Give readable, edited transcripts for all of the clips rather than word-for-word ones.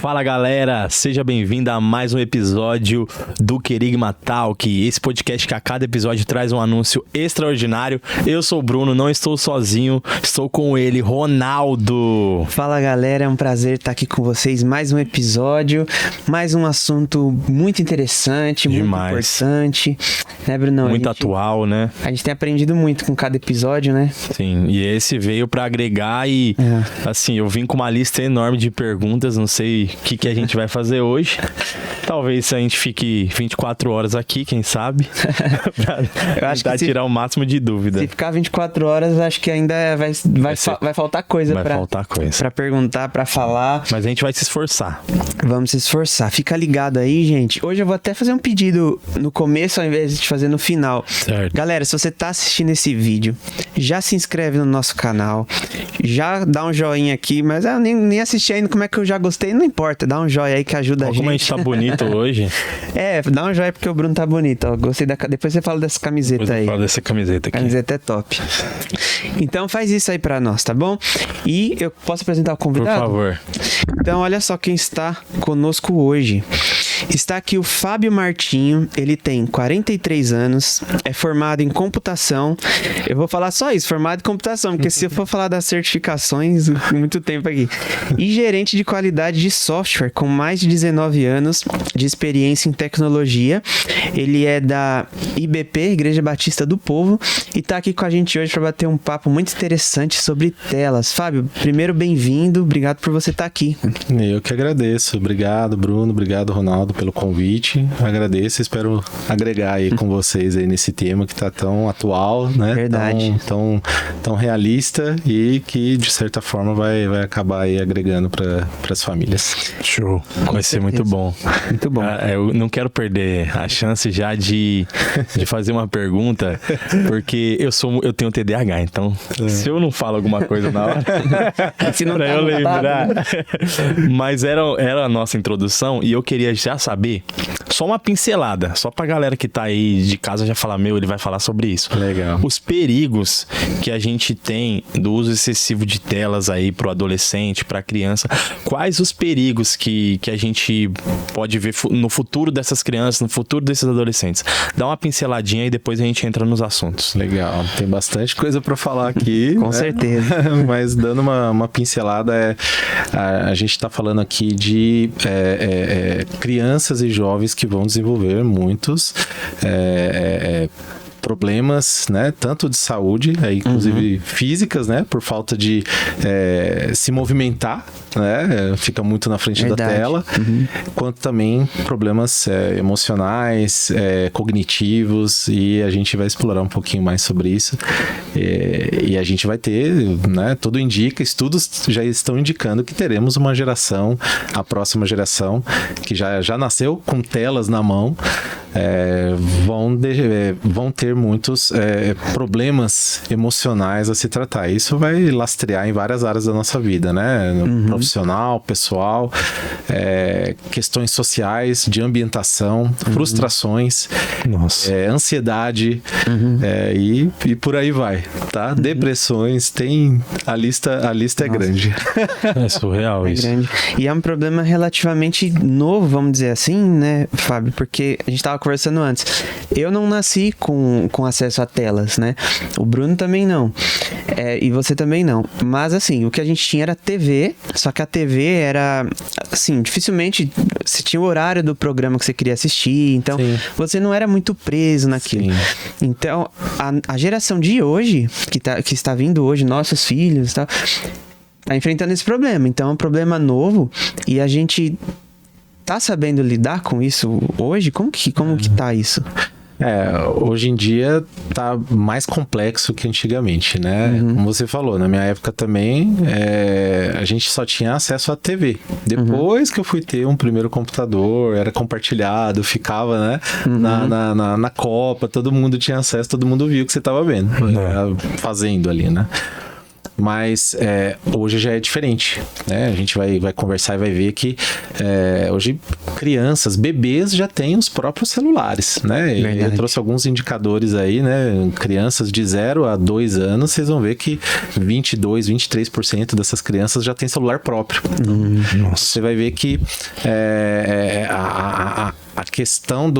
Fala galera, seja bem-vindo a mais um episódio do Querigma Talk, esse podcast que a cada episódio traz um anúncio extraordinário. Eu sou o Bruno, não estou sozinho, estou com ele, Ronaldo. Fala galera, é um prazer estar aqui com vocês, mais um episódio, mais um assunto muito interessante, muito importante, né, Brunão? Muito atual, né? A gente tem aprendido muito com cada episódio, né? Sim, e esse veio pra agregar e, assim, eu vim com uma lista enorme de perguntas, não sei o que a gente vai fazer hoje. Talvez a gente fique 24 horas aqui, quem sabe, pra tentar tirar o máximo de dúvida. Se ficar 24 horas, acho que ainda vai faltar coisa pra perguntar, pra falar. Mas a gente vai se esforçar. Vamos se esforçar. Fica ligado aí, gente. Hoje eu vou até fazer um pedido no começo ao invés de fazer no final. Certo. Galera, se você tá assistindo esse vídeo, já se inscreve no nosso canal, já dá um joinha aqui, mas eu nem assisti ainda, como é que eu já gostei, não importa, dá um joinha aí que ajuda a gente. Como a gente tá bonito hoje. Dá um joinha porque o Bruno tá bonito, ó. Gostei depois você fala dessa camiseta aí. Fala dessa camiseta aqui. A camiseta é top. Então faz isso aí pra nós, tá bom? E eu posso apresentar o convidado? Por favor. Então olha só quem está conosco hoje. Está aqui o Fábio Martinho, ele tem 43 anos, é formado em computação. Eu vou falar só isso, formado em computação, porque se eu for falar das certificações, muito tempo aqui. E gerente de qualidade de software, com mais de 19 anos de experiência em tecnologia. Ele é da IBP, Igreja Batista do Povo, e está aqui com a gente hoje para bater um papo muito interessante sobre telas. Fábio, primeiro bem-vindo, obrigado por você estar aqui. Eu que agradeço, obrigado Bruno, obrigado Ronaldo pelo convite, agradeço, espero agregar aí com vocês aí nesse tema que tá tão atual, né? Verdade. Tão realista e que de certa forma vai acabar aí agregando para as famílias. Show, vai ser muito bom. Muito bom. Eu não quero perder a chance já de fazer uma pergunta, porque eu tenho TDAH, então se eu não falo alguma coisa na hora, se não pra tá eu anotado, lembrar. Mas era a nossa introdução e eu queria já saber, só uma pincelada, só pra galera que tá aí de casa já falar, ele vai falar sobre isso. Legal. Os perigos que a gente tem do uso excessivo de telas aí pro adolescente, pra criança, quais os perigos que a gente pode ver no futuro dessas crianças, no futuro desses adolescentes? Dá uma pinceladinha e depois a gente entra nos assuntos. Legal, tem bastante coisa pra falar aqui. Com certeza. Mas dando uma pincelada, a gente tá falando aqui de crianças e jovens que vão desenvolver muitos problemas, né, tanto de saúde, inclusive físicas, né, por falta de se movimentar, né, fica muito na frente da tela, quanto também problemas emocionais, cognitivos, e a gente vai explorar um pouquinho mais sobre isso, e a gente vai ter, né, tudo indica, estudos já estão indicando que teremos uma geração, a próxima geração, que já nasceu com telas na mão, vão ter muitos problemas emocionais a se tratar. Isso vai lastrear em várias áreas da nossa vida, né? Profissional, pessoal, questões sociais, de ambientação, frustrações, ansiedade, e por aí vai, tá? Depressões, a lista é grande. É surreal isso. Grande. E é um problema relativamente novo, vamos dizer assim, né, Fábio? Porque a gente estava conversando antes. Eu não nasci com acesso a telas, né? O Bruno também não. E você também não. Mas, assim, o que a gente tinha era TV, só que a TV era, assim, dificilmente você tinha o horário do programa que você queria assistir, então você não era muito preso naquilo. Sim. Então, a geração de hoje, que está vindo hoje, nossos filhos, tá enfrentando esse problema. Então, é um problema novo e a gente tá sabendo lidar com isso hoje? Como que tá isso? Hoje em dia tá mais complexo que antigamente, né? Como você falou, na minha época também, a gente só tinha acesso à TV. Depois que eu fui ter um primeiro computador, era compartilhado, ficava, né? Na Copa, todo mundo tinha acesso, todo mundo viu o que você tava vendo, fazendo ali, né? Mas hoje já é diferente, né? A gente vai conversar e vai ver que hoje crianças, bebês já têm os próprios celulares, né? Eu trouxe alguns indicadores aí, né? Crianças de 0 a 2 anos, vocês vão ver que 22, 23% dessas crianças já têm celular próprio. Você vai ver que a questão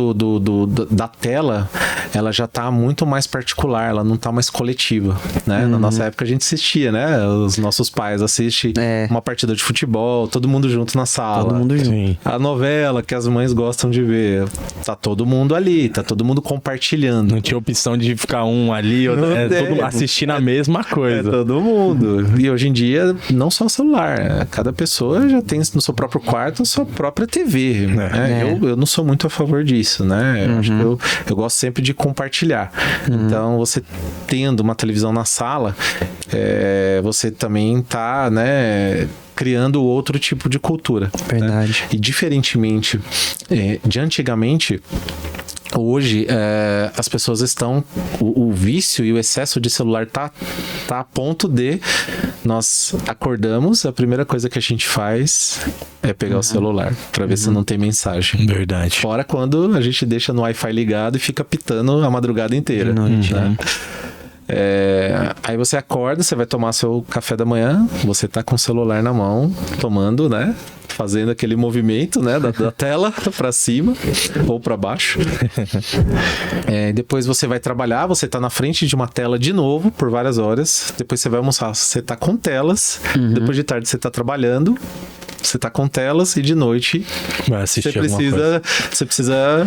da tela, ela já tá muito mais particular, ela não tá mais coletiva, né? Na nossa época a gente assistia, né? Os nossos pais assistem uma partida de futebol, todo mundo junto na sala. Todo mundo junto. Sim. A novela que as mães gostam de ver, tá todo mundo ali, tá todo mundo compartilhando. Não tinha opção de ficar um ali, outro, todo assistindo a mesma coisa. Todo mundo. E hoje em dia, não só o celular, cada pessoa já tem no seu próprio quarto a sua própria TV. Né? Eu não sou muito a favor disso, né? Eu acho que eu gosto sempre de compartilhar. Então, você tendo uma televisão na sala, você também tá, né, criando outro tipo de cultura. Verdade. Né? E diferentemente de antigamente, hoje as pessoas estão... O vício e o excesso de celular tá a ponto de... Nós acordamos, a primeira coisa que a gente faz é pegar o celular pra ver se não tem mensagem. Verdade. Fora quando a gente deixa no Wi-Fi ligado e fica pitando a madrugada inteira. Né? Aí você acorda, você vai tomar seu café da manhã, você tá com o celular na mão, tomando, né? Fazendo aquele movimento, né, da tela para cima ou para baixo. Depois você vai trabalhar, você tá na frente de uma tela de novo por várias horas. Depois você vai almoçar, você tá com telas. Depois de tarde você tá trabalhando. Você tá com telas e de noite você precisa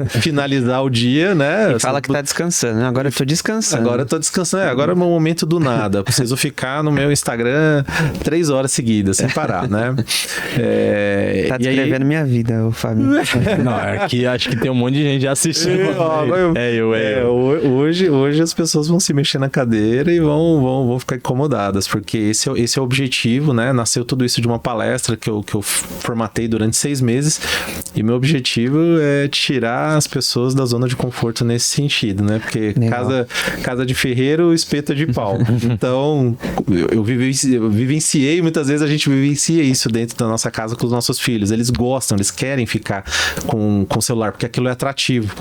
finalizar o dia, né? E fala que tá descansando, né? Agora eu tô descansando. Agora eu tô descansando. Agora é o meu momento do nada. Eu preciso ficar no meu Instagram 3 horas seguidas, sem parar, né? Tá descrevendo minha vida, o Fábio. Não, aqui acho que tem um monte de gente já assistindo. Hoje as pessoas vão se mexer na cadeira e vão ficar incomodadas, porque esse é o objetivo, né? Nasceu tudo isso de uma palestra que eu formatei durante 6 meses, e meu objetivo é tirar as pessoas da zona de conforto nesse sentido, né? Porque casa de ferreiro, espeto de pau. Então, eu vivenciei, muitas vezes a gente vivencia isso dentro da nossa casa com os nossos filhos. Eles gostam, eles querem ficar com o celular, porque aquilo é atrativo.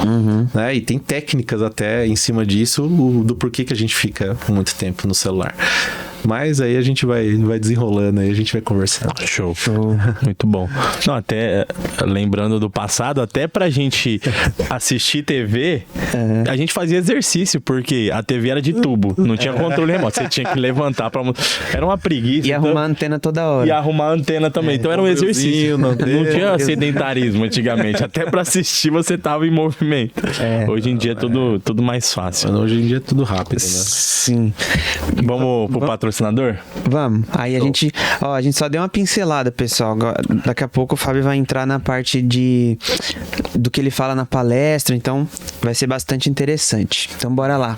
Né? E tem técnicas até em cima disso, do porquê que a gente fica muito tempo no celular. Mas aí a gente vai desenrolando, aí a gente vai conversando. Show. Muito bom. Não, até lembrando do passado, até pra gente assistir TV, a gente fazia exercício, porque a TV era de tubo, não tinha controle remoto, você tinha que levantar pra... Era uma preguiça. E arrumar a antena toda hora. E arrumar a antena também, então era um exercício. Não tinha sedentarismo antigamente, até pra assistir você tava em movimento. Hoje em dia é tudo mais fácil. Hoje em dia é tudo rápido, né? Sim. Vamos pro patrocinador? Vamos. Aí a gente só deu uma pincelada, pessoal. Daqui a pouco o Fábio vai entrar na parte do que ele fala na palestra, então vai ser bastante interessante. Então bora lá,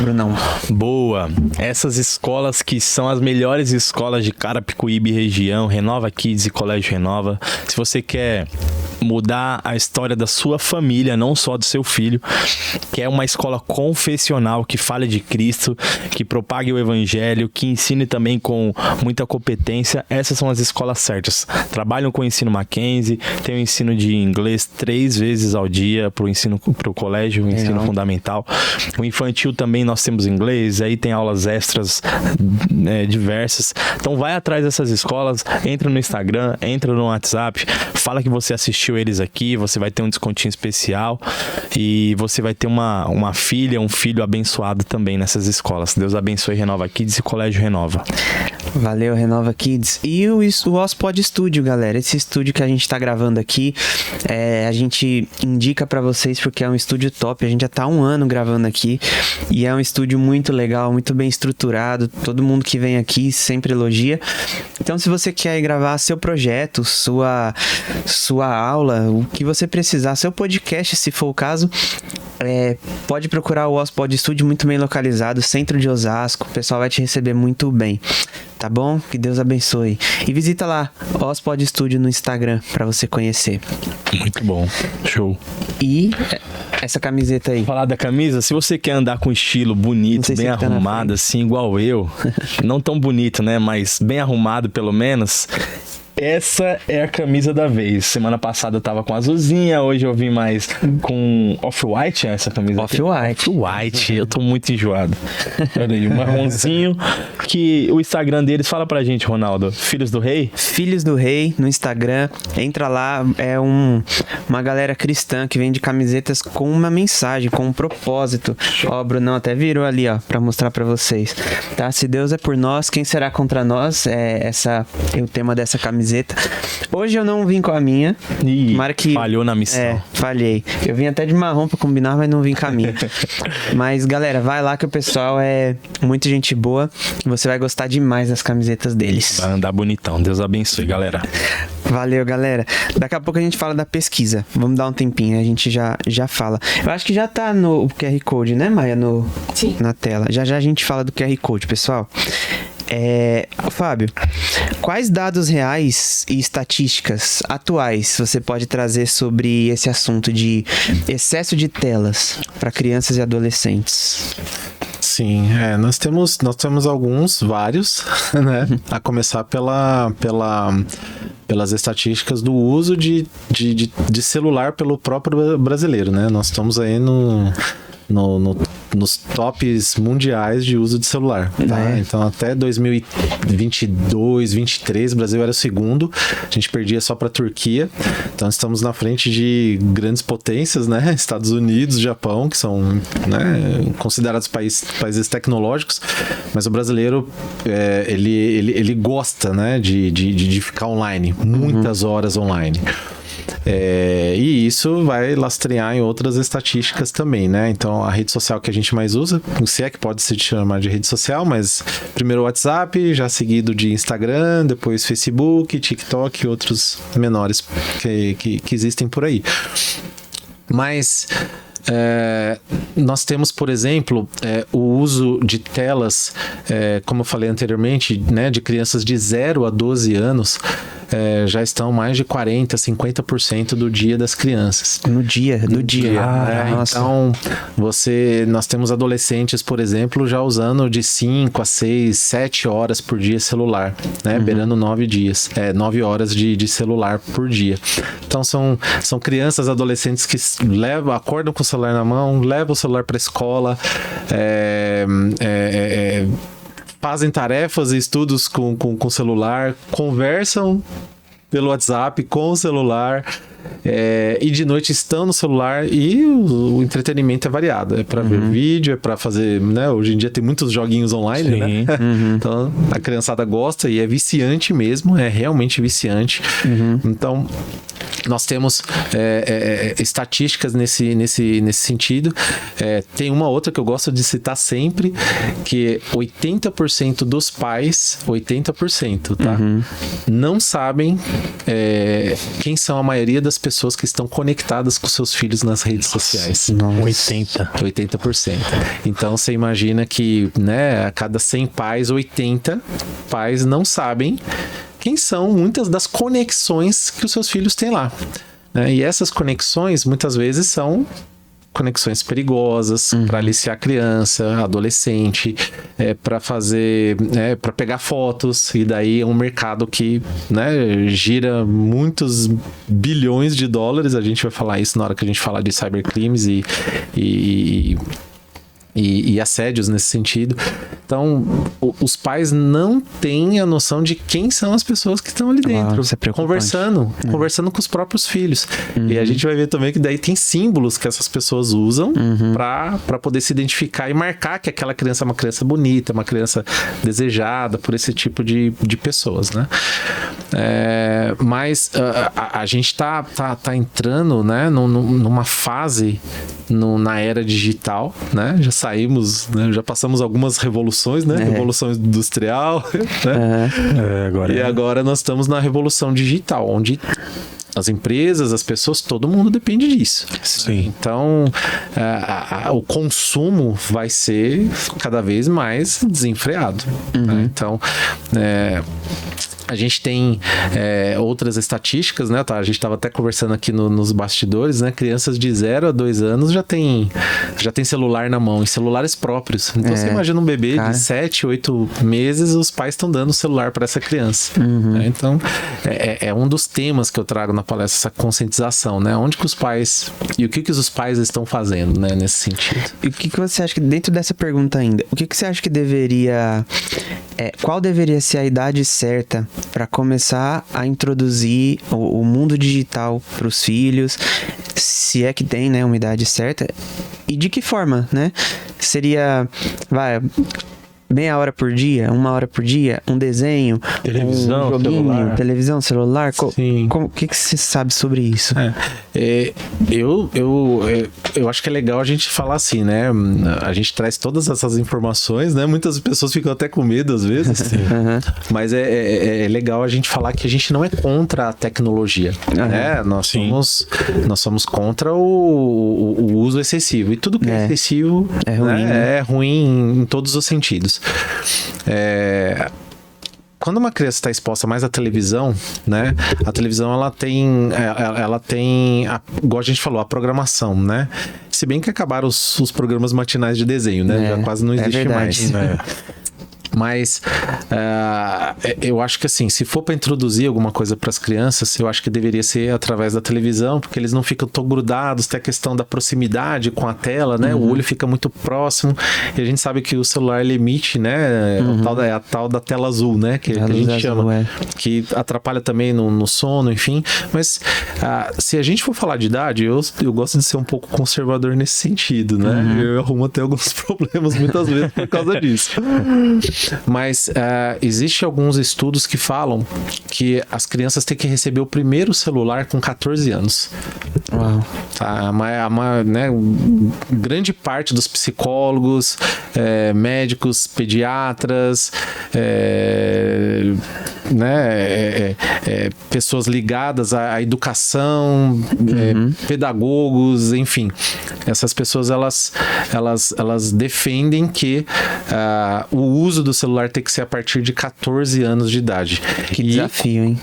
Brunão. Boa. Essas escolas que são as melhores escolas de Carapicuíba e região, Renova Kids e Colégio Renova. Se você quer mudar a história da sua família, não só do seu filho, que é uma escola confessional que fale de Cristo, que propague o evangelho, que ensine também com muita competência, essas são as escolas certas. Trabalham com o ensino Mackenzie, tem o ensino de inglês 3 vezes ao dia para o colégio, o ensino fundamental. O infantil também nós temos inglês, aí tem aulas extras diversas. Então vai atrás dessas escolas, entra no Instagram, entra no WhatsApp, fala que você assistiu eles aqui, você vai ter um descontinho especial e você vai ter uma filha, um filho abençoado também nessas escolas. Deus abençoe Renova Kids e Colégio Renova. Valeu, Renova Kids. E o OSPod Studio, galera. Esse estúdio que a gente tá gravando aqui, a gente indica pra vocês porque é um estúdio top. A gente já tá há 1 ano gravando aqui e é um estúdio muito legal, muito bem estruturado. Todo mundo que vem aqui sempre elogia. Então, se você quer gravar seu projeto, sua aula, o que você precisar, seu podcast, se for o caso, pode procurar o OSPod Studio, muito bem localizado, centro de Osasco. O pessoal vai te receber muito bem. Tá bom? Que Deus abençoe. E visita lá, OSPod Studio no Instagram, pra você conhecer. Muito bom. Show. E essa camiseta aí. Falar da camisa, se você quer andar com estilo bonito, bem arrumado, assim, igual eu, não tão bonito, né, mas bem arrumado pelo menos, essa é a camisa da vez. Semana passada eu tava com azulzinha, hoje eu vim mais com off-white, essa camisa. Off-white. Off-white, eu tô muito enjoado. Olha aí, um marronzinho, que o Instagram deles, fala pra gente, Ronaldo, Filhos do Rei? Filhos do Rei, no Instagram, entra lá, é uma galera cristã que vende camisetas com uma mensagem, com um propósito. Ó, o Brunão até virou ali, ó, pra mostrar pra vocês. Tá? Se Deus é por nós, quem será contra nós? É o tema dessa camiseta. Hoje eu não vim com a minha. Falhou na missão. Falhei. Eu vim até de marrom pra combinar, mas não vim com a minha. Mas, galera, vai lá que o pessoal é muito gente boa. Você vai gostar demais das camisetas deles. Vai andar bonitão. Deus abençoe, galera. Valeu, galera. Daqui a pouco a gente fala da pesquisa. Vamos dar um tempinho, a gente já fala. Eu acho que já tá no QR Code, né, Maia? Sim. Na tela. Já a gente fala do QR Code, pessoal. Fábio, quais dados reais e estatísticas atuais você pode trazer sobre esse assunto de excesso de telas para crianças e adolescentes? Sim, nós temos vários, né? A começar pelas estatísticas do uso de celular pelo próprio brasileiro, né? Nós estamos aí nos tops mundiais de uso de celular, tá? Então até 2022, 2023, o Brasil era o segundo, a gente perdia só para a Turquia, então estamos na frente de grandes potências, né? Estados Unidos, Japão, que são, né, considerados países tecnológicos, mas o brasileiro ele gosta, né, de ficar online, muitas horas online. E isso vai lastrear em outras estatísticas também, né? Então, a rede social que a gente mais usa, se é que pode se chamar de rede social, mas primeiro o WhatsApp, já seguido de Instagram, depois Facebook, TikTok e outros menores que existem por aí. Mas nós temos, por exemplo, o uso de telas, como eu falei anteriormente, né, de crianças de 0 a 12 anos, já estão mais de 40%, 50% do dia das crianças. No dia. Então, nós temos adolescentes, por exemplo, já usando de 5 a 6, 7 horas por dia celular, né? Beirando 9 horas de celular por dia. Então, são crianças, adolescentes que acordam com o celular na mão, levam o celular para a escola, fazem tarefas e estudos com o celular, conversam pelo WhatsApp com o celular, e de noite estão no celular, e o entretenimento é variado. É para ver vídeo, é para fazer, né? Hoje em dia tem muitos joguinhos online, sim, né? Então a criançada gosta e é viciante mesmo, é realmente viciante. Então nós temos estatísticas nesse sentido. Tem uma outra que eu gosto de citar sempre, que 80% dos pais, 80%, tá? Não sabem quem são a maioria das pessoas que estão conectadas com seus filhos nas redes sociais. 80%. Então você imagina que, né, a cada 100 pais, 80 pais não sabem quem são muitas das conexões que os seus filhos têm lá, né? E essas conexões muitas vezes são conexões perigosas para aliciar criança, adolescente, para fazer, para pegar fotos, e daí é um mercado que, né, gira muitos bilhões de dólares. A gente vai falar isso na hora que a gente falar de cybercrimes e assédios nesse sentido. Então, os pais não têm a noção de quem são as pessoas que estão ali dentro, conversando com os próprios filhos. E a gente vai ver também que daí tem símbolos que essas pessoas usam para poder se identificar e marcar que aquela criança é uma criança bonita, uma criança desejada por esse tipo de pessoas, né? Mas a gente tá entrando, né, numa fase na era digital, né? Já saímos, né? Já passamos algumas revoluções, né? Revolução industrial, né? Agora nós estamos na revolução digital, onde as empresas, as pessoas, todo mundo depende disso. Sim. Então, o consumo vai ser cada vez mais desenfreado. Né? Então, A gente tem outras estatísticas, né? A gente estava até conversando aqui nos bastidores, né? Crianças de 0 a 2 anos já tem celular na mão, e celulares próprios. Então você imagina um bebê de 7, 8 meses, os pais estão dando o celular para essa criança. Né? Então é um dos temas que eu trago na palestra, essa conscientização, né? Onde que os pais e o que os pais estão fazendo, né? Nesse sentido. E o que você acha que, dentro dessa pergunta ainda, o que você acha que deveria... qual deveria ser a idade certa para começar a introduzir o mundo digital para os filhos, se é que tem, né, uma idade certa, e de que forma, né? Seria, meia hora por dia, 1 hora por dia, um desenho, televisão, um joguinho, celular. televisão, celular? Sim. O que você sabe sobre isso? Eu acho que é legal a gente falar assim, né? A gente traz todas essas informações, né? Muitas pessoas ficam até com medo às vezes, mas é legal a gente falar que a gente não é contra a tecnologia, né? Nós somos contra o uso excessivo, e tudo que é excessivo é ruim, né? É ruim em todos os sentidos. Quando uma criança está exposta mais à televisão, né? A televisão ela tem igual a gente falou, a programação, né? Se bem que acabaram os programas matinais de desenho, né? Já quase não existe mais. Mas eu acho que assim, se for para introduzir alguma coisa para as crianças, eu acho que deveria ser através da televisão, porque eles não ficam tão grudados, tem a questão da proximidade com a tela, né? O olho fica muito próximo, e a gente sabe que o celular ele emite, né? A tal da tela azul, né? Que a gente chama, que atrapalha também no sono, enfim. Mas se a gente for falar de idade, eu gosto de ser um pouco conservador nesse sentido, né? Eu arrumo até alguns problemas muitas vezes por causa disso. Mas existe alguns estudos que falam que as crianças têm que receber o primeiro celular com 14 anos. Uau. Tá? Né, grande parte dos psicólogos, médicos, pediatras, pessoas ligadas à educação, pedagogos, enfim. Essas pessoas elas defendem que o uso do celular tem que ser a partir de 14 anos de idade. Que desafio, hein?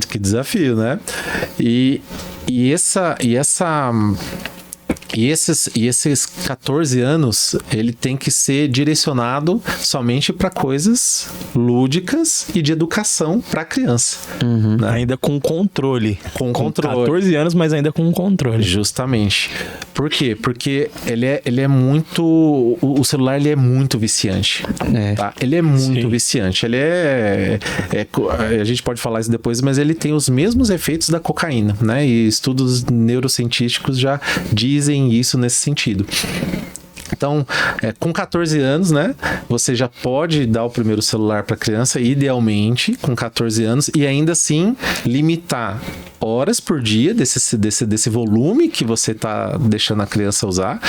Que desafio, né? E esses 14 anos, ele tem que ser direcionado somente para coisas lúdicas e de educação para a criança. Né? Ainda com controle. Com controle. 14 anos, mas ainda com controle. Justamente. Por quê? Porque ele é muito... O celular, ele é muito viciante. Tá? Ele é muito viciante. Ele a gente pode falar isso depois, mas ele tem os mesmos efeitos da cocaína, né? E estudos neurocientíficos já dizem isso nesse sentido. Então, com 14 anos, né, você já pode dar o primeiro celular para a criança, idealmente, com 14 anos, e ainda assim limitar horas por dia desse volume que você está deixando a criança usar,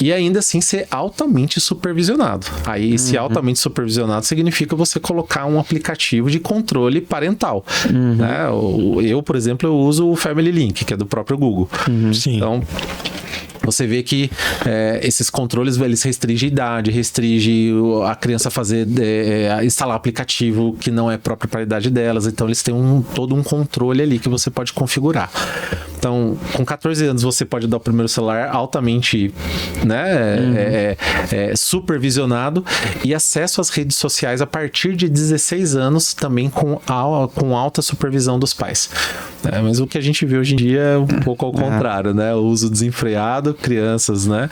e ainda assim ser altamente supervisionado. Aí, esse altamente supervisionado significa você colocar um aplicativo de controle parental. Né? Eu, por exemplo, eu uso o Family Link, que é do próprio Google. Então, você vê que esses controles, eles restringem a idade, restringe a criança fazer, instalar aplicativo que não é própria para a idade delas. Então, eles têm todo um controle ali que você pode configurar. Então, com 14 anos, você pode dar o primeiro celular altamente, né, supervisionado, e acesso às redes sociais a partir de 16 anos, também com alta supervisão dos pais. Mas o que a gente vê hoje em dia é um pouco ao contrário, né? O uso desenfreado, crianças, né,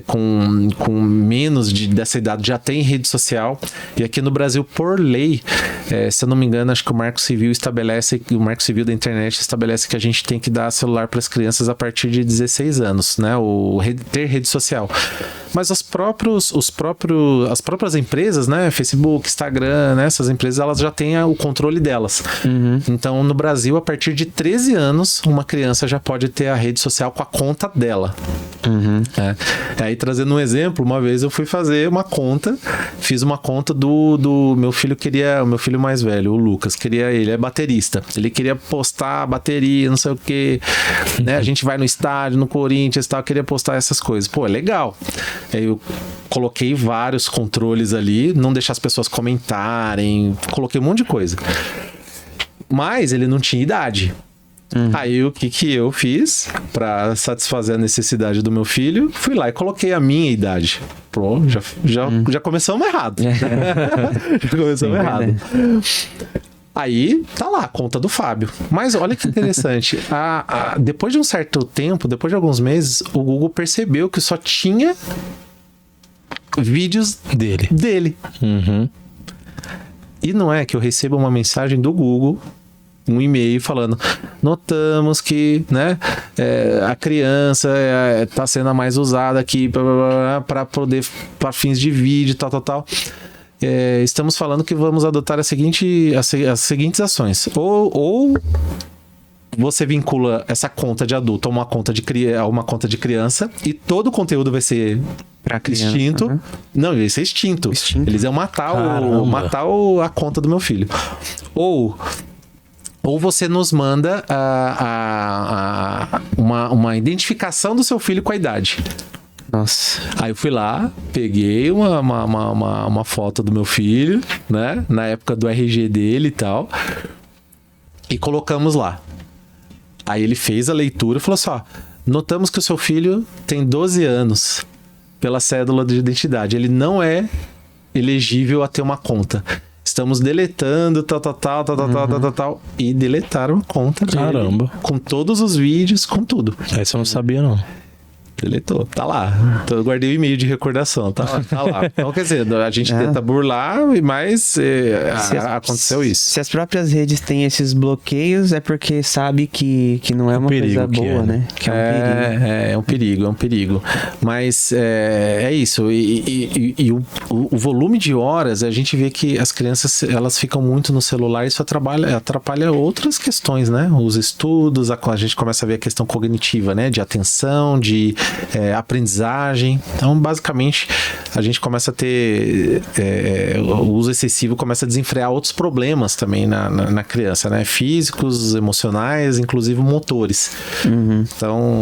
com menos dessa idade já tem rede social. E aqui no Brasil, por lei, se eu não me engano, acho que o Marco Civil da internet estabelece que a gente tem que dar celular para as crianças a partir de 16 anos, né? Ter rede social. Mas as próprias empresas, né? Facebook, Instagram, né? Essas empresas, elas já têm o controle delas. Então, no Brasil, a partir de 13 anos, uma criança já pode ter a rede social com a conta dela. Aí, trazendo um exemplo, uma vez eu fui fazer uma conta, fiz uma conta do meu filho, o meu filho mais velho, o Lucas, ele é baterista. Ele queria postar a bateria, não sei o que, né, a gente vai no estádio, no Corinthians e tal, queria postar essas coisas. Pô, é legal. Aí eu coloquei vários controles ali, não deixar as pessoas comentarem, coloquei um monte de coisa. Mas ele não tinha idade. Aí o que eu fiz pra satisfazer a necessidade do meu filho? Fui lá e coloquei a minha idade. Pronto, já começamos errado. Já começamos errado. Aí tá lá a conta do Fábio. Mas olha que interessante. Depois de um certo tempo, depois de alguns meses, o Google percebeu que só tinha vídeos dele. E não é que eu recebo uma mensagem do Google, um e-mail falando: notamos que, né, a criança está sendo a mais usada aqui para fins de vídeo, tal. Estamos falando que vamos adotar as seguintes ações. Ou você vincula essa conta de adulto a uma conta de criança e todo o conteúdo vai ser extinto. Não, vai ser extinto. Eles iam matar a conta do meu filho. Ou você nos manda uma identificação do seu filho com a idade. Nossa. Aí eu fui lá, peguei uma foto do meu filho, né? Na época do RG dele e tal. E colocamos lá. Aí ele fez a leitura e falou assim: ó, notamos que o seu filho tem 12 anos pela cédula de identidade. Ele não é elegível a ter uma conta. Estamos deletando, tal. E deletaram a conta dele. Caramba. Com todos os vídeos, com tudo. Essa eu não sabia, não. Deletou, tá lá. Então eu guardei o e-mail de recordação, tá lá. Então, quer dizer, a gente tenta burlar, mas aconteceu isso. Se as próprias redes têm esses bloqueios, é porque sabe que não é uma coisa boa, né? Que é um perigo. É um perigo. Mas é isso. E o volume de horas, a gente vê que as crianças, elas ficam muito no celular e isso atrapalha outras questões, né? Os estudos, a gente começa a ver a questão cognitiva, né? De atenção, de aprendizagem. Então, basicamente, a gente começa a ter o uso excessivo começa a desenfrear outros problemas também na criança, né? Físicos, emocionais, inclusive motores. Então,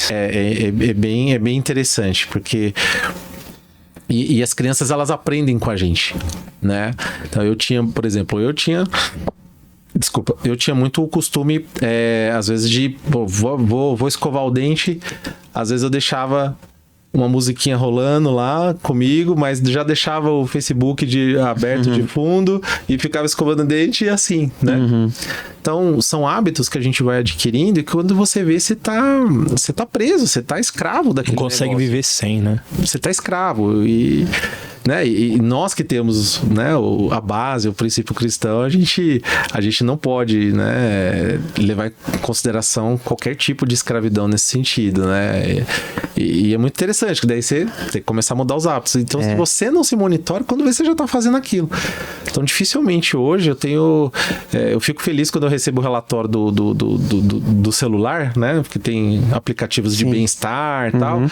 é bem interessante, porque e as crianças, elas aprendem com a gente, né? Então, eu tinha muito o costume, às vezes, de vou escovar o dente. Às vezes eu deixava uma musiquinha rolando lá comigo, mas já deixava o Facebook aberto de fundo e ficava escovando o dente e assim, né? Então, são hábitos que a gente vai adquirindo e que quando você vê, você tá preso, você tá escravo daquele negócio. Não consegue viver sem, né? Você tá escravo e nós que temos, né, a base, o princípio cristão, a gente não pode, né, levar em consideração qualquer tipo de escravidão nesse sentido, né? E é muito interessante, que daí você tem que começar a mudar os hábitos. Então, se você não se monitora, quando você já tá fazendo aquilo. Então, dificilmente hoje eu fico feliz quando eu recebo o relatório do celular, né? Porque tem aplicativos de bem-estar e tal.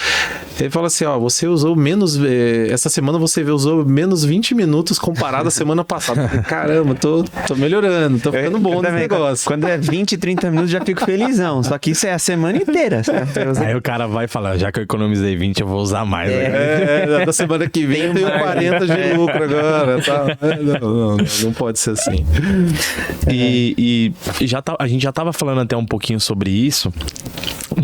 Ele fala assim: ó, você usou menos. Essa semana você usou menos 20 minutos comparado à semana passada. Caramba, tô melhorando, tô ficando bom nesse negócio. Quando é 20, 30 minutos, já fico felizão. Só que isso é a semana inteira. Aí o cara vai falar: já que eu economizei 20, eu vou usar mais. Da semana que vem eu tenho 40 de lucro agora. Tá? Não pode ser assim. E a gente já tava falando até um pouquinho sobre isso,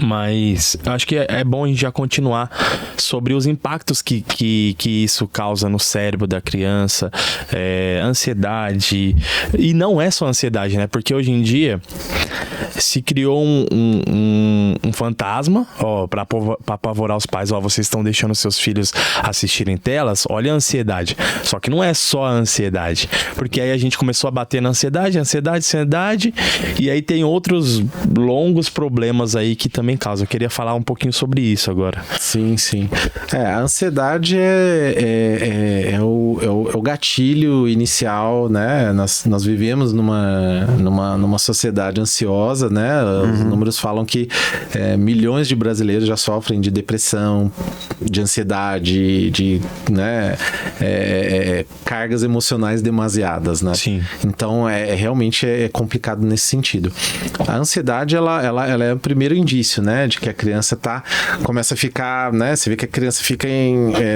mas eu acho que é bom a gente já continuar sobre os impactos que isso causa no cérebro da criança, ansiedade. E não é só ansiedade, né? Porque hoje em dia se criou um fantasma, para apavorar os pais. Vocês estão deixando seus filhos assistirem telas, olha a ansiedade. Só que não é só a ansiedade, porque aí a gente começou a bater na ansiedade, e aí tem outros longos problemas aí que também causam. Eu queria falar um pouquinho sobre isso agora. Sim. A ansiedade é o gatilho inicial, né? Nós vivemos numa sociedade ansiosa, certeza, né? Os números falam que milhões de brasileiros já sofrem de depressão, de ansiedade, de, né, cargas emocionais demasiadas, né? Sim. Então, realmente é complicado nesse sentido. A ansiedade, ela é o primeiro indício, né? De que a criança começa a ficar, né? Você vê que a criança fica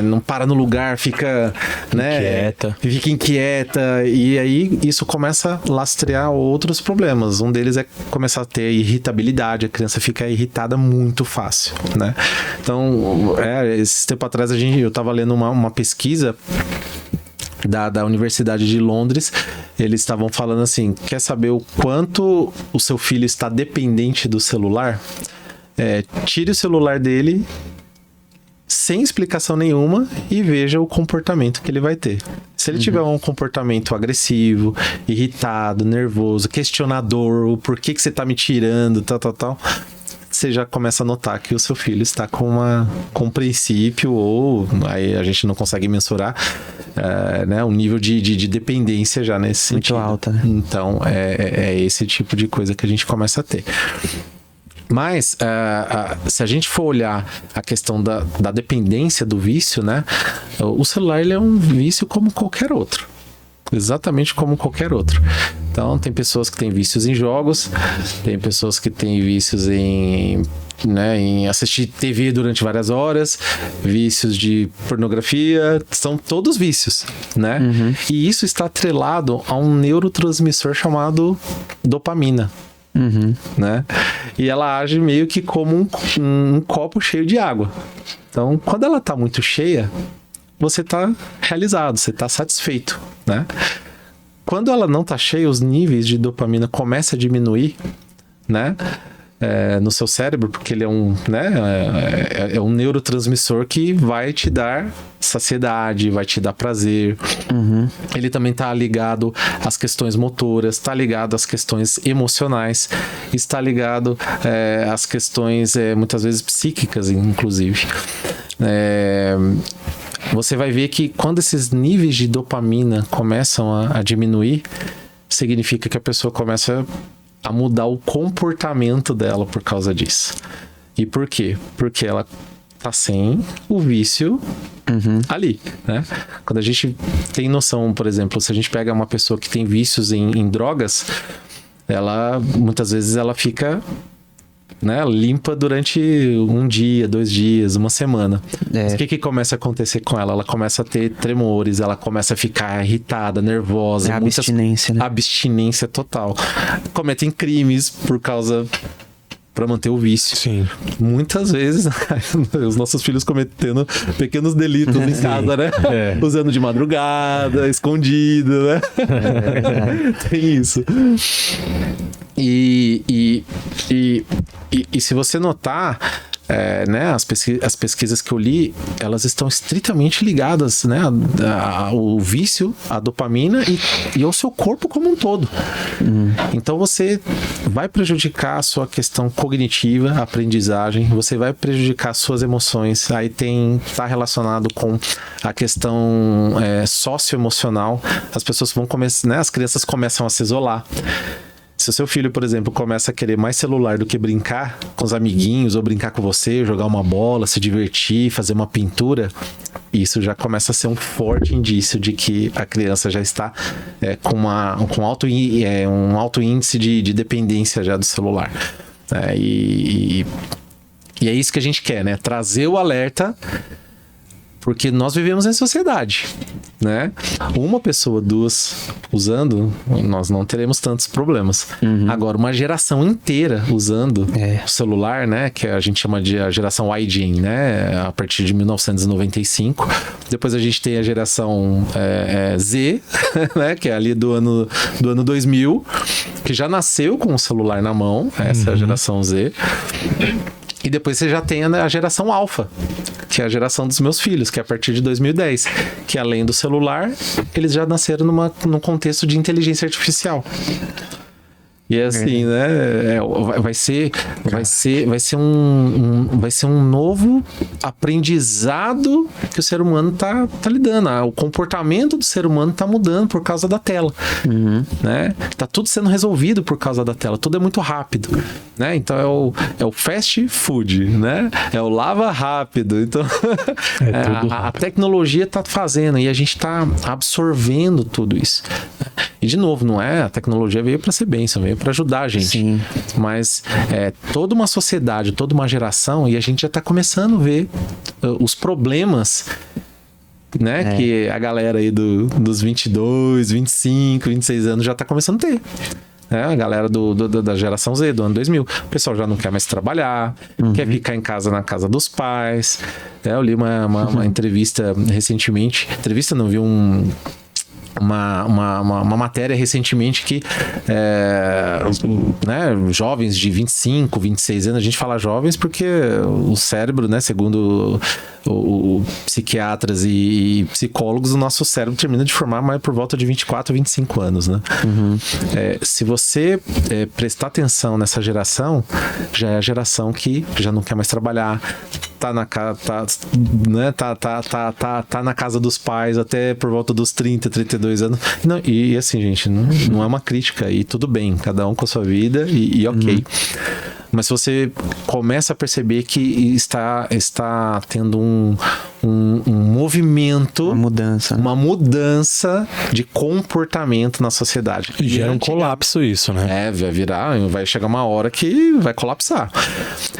não para no lugar, fica, né? Fica inquieta. E aí, isso começa a lastrear outros problemas. Um deles é começar a ter irritabilidade. A criança fica irritada muito fácil, né? Então, esse tempo atrás eu estava lendo uma pesquisa da Universidade de Londres. Eles estavam falando assim: quer saber o quanto o seu filho está dependente do celular? Tire o celular dele sem explicação nenhuma e veja o comportamento que ele vai ter. Se ele tiver um comportamento agressivo, irritado, nervoso, questionador, o porquê que você tá me tirando, tal, você já começa a notar que o seu filho está com um princípio, ou aí a gente não consegue mensurar, né, um nível de dependência já nesse sentido. Muito alta, né? Então, é esse tipo de coisa que a gente começa a ter. Mas, se a gente for olhar a questão da dependência do vício, né? O celular, ele é um vício como qualquer outro. Exatamente como qualquer outro. Então, tem pessoas que têm vícios em jogos, tem pessoas que têm vícios em assistir TV durante várias horas, vícios de pornografia, são todos vícios, né? E isso está atrelado a um neurotransmissor chamado dopamina. Né? E ela age meio que como um copo cheio de água. Então, quando ela tá muito cheia, você tá realizado, você tá satisfeito, né? Quando ela não tá cheia, os níveis de dopamina começam a diminuir, né? No seu cérebro, porque ele é um neurotransmissor que vai te dar saciedade, vai te dar prazer. Ele também está ligado às questões motoras, está ligado às questões emocionais, está ligado às questões muitas vezes psíquicas, inclusive. Você vai ver que quando esses níveis de dopamina começam a diminuir, significa que a pessoa começa a mudar o comportamento dela por causa disso. E por quê? Porque ela tá sem o vício ali, né? Quando a gente tem noção, por exemplo, se a gente pega uma pessoa que tem vícios em drogas, muitas vezes ela fica, né, limpa durante um dia, 2 dias, uma semana. Mas o que começa a acontecer com ela? Ela começa a ter tremores, ela começa a ficar irritada, nervosa. Abstinência, né? Abstinência total. Cometem crimes para manter o vício. Sim. Muitas vezes, os nossos filhos cometendo pequenos delitos em casa, né? Usando de madrugada, escondido, né? Tem isso. E se você notar, né, as pesquisas que eu li, elas estão estritamente ligadas, né, ao vício, à dopamina e ao seu corpo como um todo. Então você vai prejudicar a sua questão cognitiva, a aprendizagem, você vai prejudicar as suas emoções. Aí está relacionado com a questão socioemocional. As pessoas vão começar, né, as crianças começam a se isolar. Se o seu filho, por exemplo, começa a querer mais celular do que brincar com os amiguinhos, ou brincar com você, jogar uma bola, se divertir, fazer uma pintura, isso já começa a ser um forte indício de que a criança já está com um alto índice de dependência já do celular. E é isso que a gente quer, né? Trazer o alerta, porque nós vivemos em sociedade, né? Uma pessoa, 2 usando, nós não teremos tantos problemas. Agora, uma geração inteira usando o celular, né? Que a gente chama de a geração Y, né? A partir de 1995. Depois a gente tem a geração Z, né? Que é ali do ano 2000, que já nasceu com o celular na mão. Essa é a geração Z. E depois você já tem a geração alfa, que é a geração dos meus filhos, que é a partir de 2010, que além do celular, eles já nasceram num contexto de inteligência artificial. E é assim, né? Vai ser um novo aprendizado que o ser humano tá lidando. O comportamento do ser humano tá mudando por causa da tela, né? Tá tudo sendo resolvido por causa da tela. Tudo é muito rápido, né? Então é o fast food, né? É o lava rápido. Então a tecnologia tá fazendo e a gente tá absorvendo tudo isso. E de novo, não é? A tecnologia veio para ser bênção, veio para ajudar a gente. Sim. Mas toda uma sociedade, toda uma geração, e a gente já tá começando a ver os problemas, né? Que a galera aí dos 22, 25, 26 anos já tá começando a ter. A galera da geração Z, do ano 2000. O pessoal já não quer mais trabalhar, quer ficar em casa, na casa dos pais. Eu li uma entrevista recentemente. Entrevista não, vi uma matéria recentemente que né, jovens de 25, 26 anos, a gente fala jovens porque o cérebro, né, segundo o psiquiatras e psicólogos, o nosso cérebro termina de formar mais por volta de 24, 25 anos, né? Se você prestar atenção nessa geração, já é a geração que já não quer mais trabalhar, tá na casa dos pais até por volta dos 30, 32 anos. Não, e assim, gente, não é uma crítica, e tudo bem, cada um com a sua vida e ok. Mas se você começa a perceber que está tendo um movimento, uma mudança de comportamento na sociedade. Gera um colapso isso, né? Vai chegar uma hora que vai colapsar.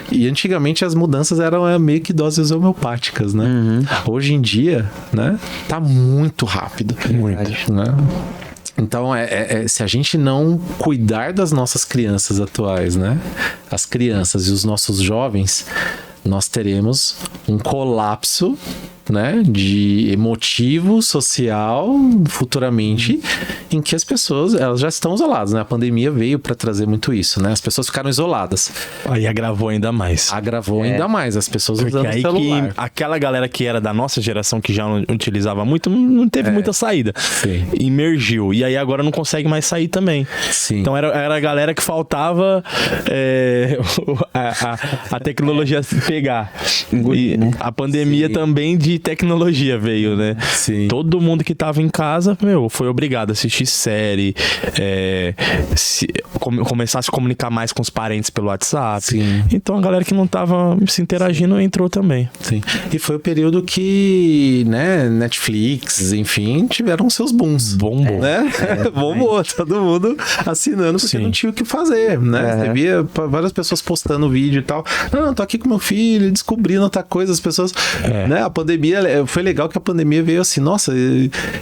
E antigamente as mudanças eram meio que doses homeopáticas, né? Hoje em dia, né? Tá muito rápido. Muito. Né? Então, se a gente não cuidar das nossas crianças atuais, né? As crianças e os nossos jovens, nós teremos um colapso, né, de emotivo, social, futuramente, em que as pessoas, elas já estão isoladas, né? A pandemia veio para trazer muito isso, né? As pessoas ficaram isoladas. Aí agravou ainda mais. Ainda mais, as pessoas usando o celular. Que aquela galera que era da nossa geração, que já não utilizava muito, não teve muita saída. Sim. Imergiu. E aí agora não consegue mais sair também. Sim. Então era a galera que faltava a tecnologia se pegar. E a pandemia também de tecnologia veio, né? Sim. Todo mundo que tava em casa, foi obrigado a assistir série, começar a se comunicar mais com os parentes pelo WhatsApp. Sim. Então a galera que não tava se interagindo entrou também. Sim. E foi o período que, né, Netflix, enfim, tiveram seus booms. Bombou. Né? Bombou, todo mundo assinando porque não tinha o que fazer, né? Você via várias pessoas postando vídeo e tal. Não, tô aqui com meu filho, descobrindo outra coisa, as pessoas, né? A pandemia, foi legal que a pandemia veio assim, nossa,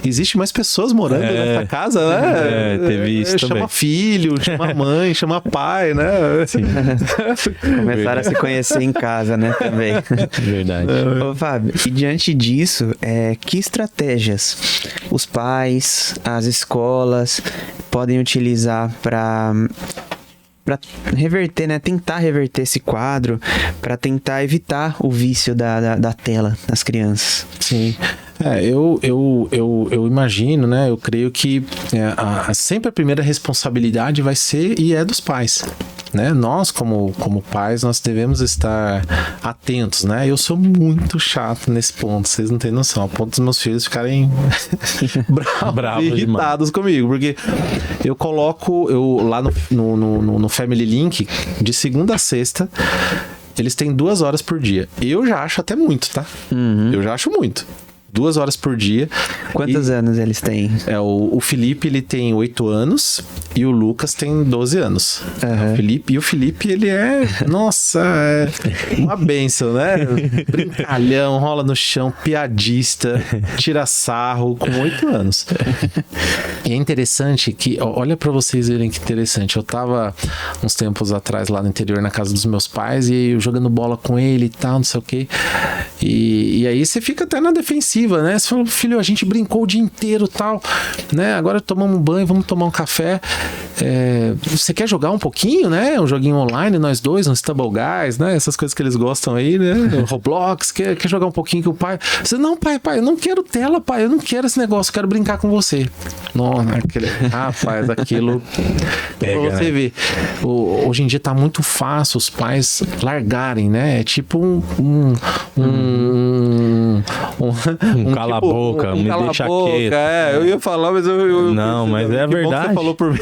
existe mais pessoas morando nessa casa, né? Teve isso chama também. Filho, chama mãe, chama pai, né? Sim. Começaram a se conhecer em casa, né, também. Verdade. Ô, Fábio, e diante disso, que estratégias os pais, as escolas podem utilizar para reverter, né? Tentar reverter esse quadro, para tentar evitar o vício da tela das crianças? Sim. Eu imagino, né? Eu creio que sempre a primeira responsabilidade vai ser e é dos pais. Né? Nós, como pais, nós devemos estar atentos, né? Eu sou muito chato nesse ponto, vocês não têm noção, a ponto dos meus filhos ficarem bravos, irritados comigo, porque eu coloco lá no Family Link, de segunda a sexta, eles têm 2 horas por dia. Eu já acho até muito, tá? Eu já acho muito. 2 horas por dia. Quantos anos eles têm? O Felipe, ele tem 8 anos e o Lucas tem 12 anos. O Felipe, ele nossa, uma bênção, né? Brincalhão, rola no chão, piadista, tira sarro, com 8 anos. E é interessante que, olha pra vocês verem que interessante, eu tava uns tempos atrás lá no interior, na casa dos meus pais, e eu jogando bola com ele e tal, não sei o quê. E aí você fica até na defensiva, expressiva, né? Você fala, filho, a gente brincou o dia inteiro, tal, né? Agora tomamos um banho, vamos tomar um café. Você quer jogar um pouquinho, né? Um joguinho online, nós dois, um Stumble Guys, né? Essas coisas que eles gostam aí, né? Roblox, quer jogar um pouquinho com o pai? Você, não, pai, eu não quero tela, pai, eu não quero esse negócio, eu quero brincar com você. Nossa, rapaz, aquilo... Pra você ver, hoje em dia tá muito fácil os pais largarem, né? É tipo um cala a boca, me deixa quieto. Eu ia falar, mas eu não, mas é a verdade. Você falou por mim.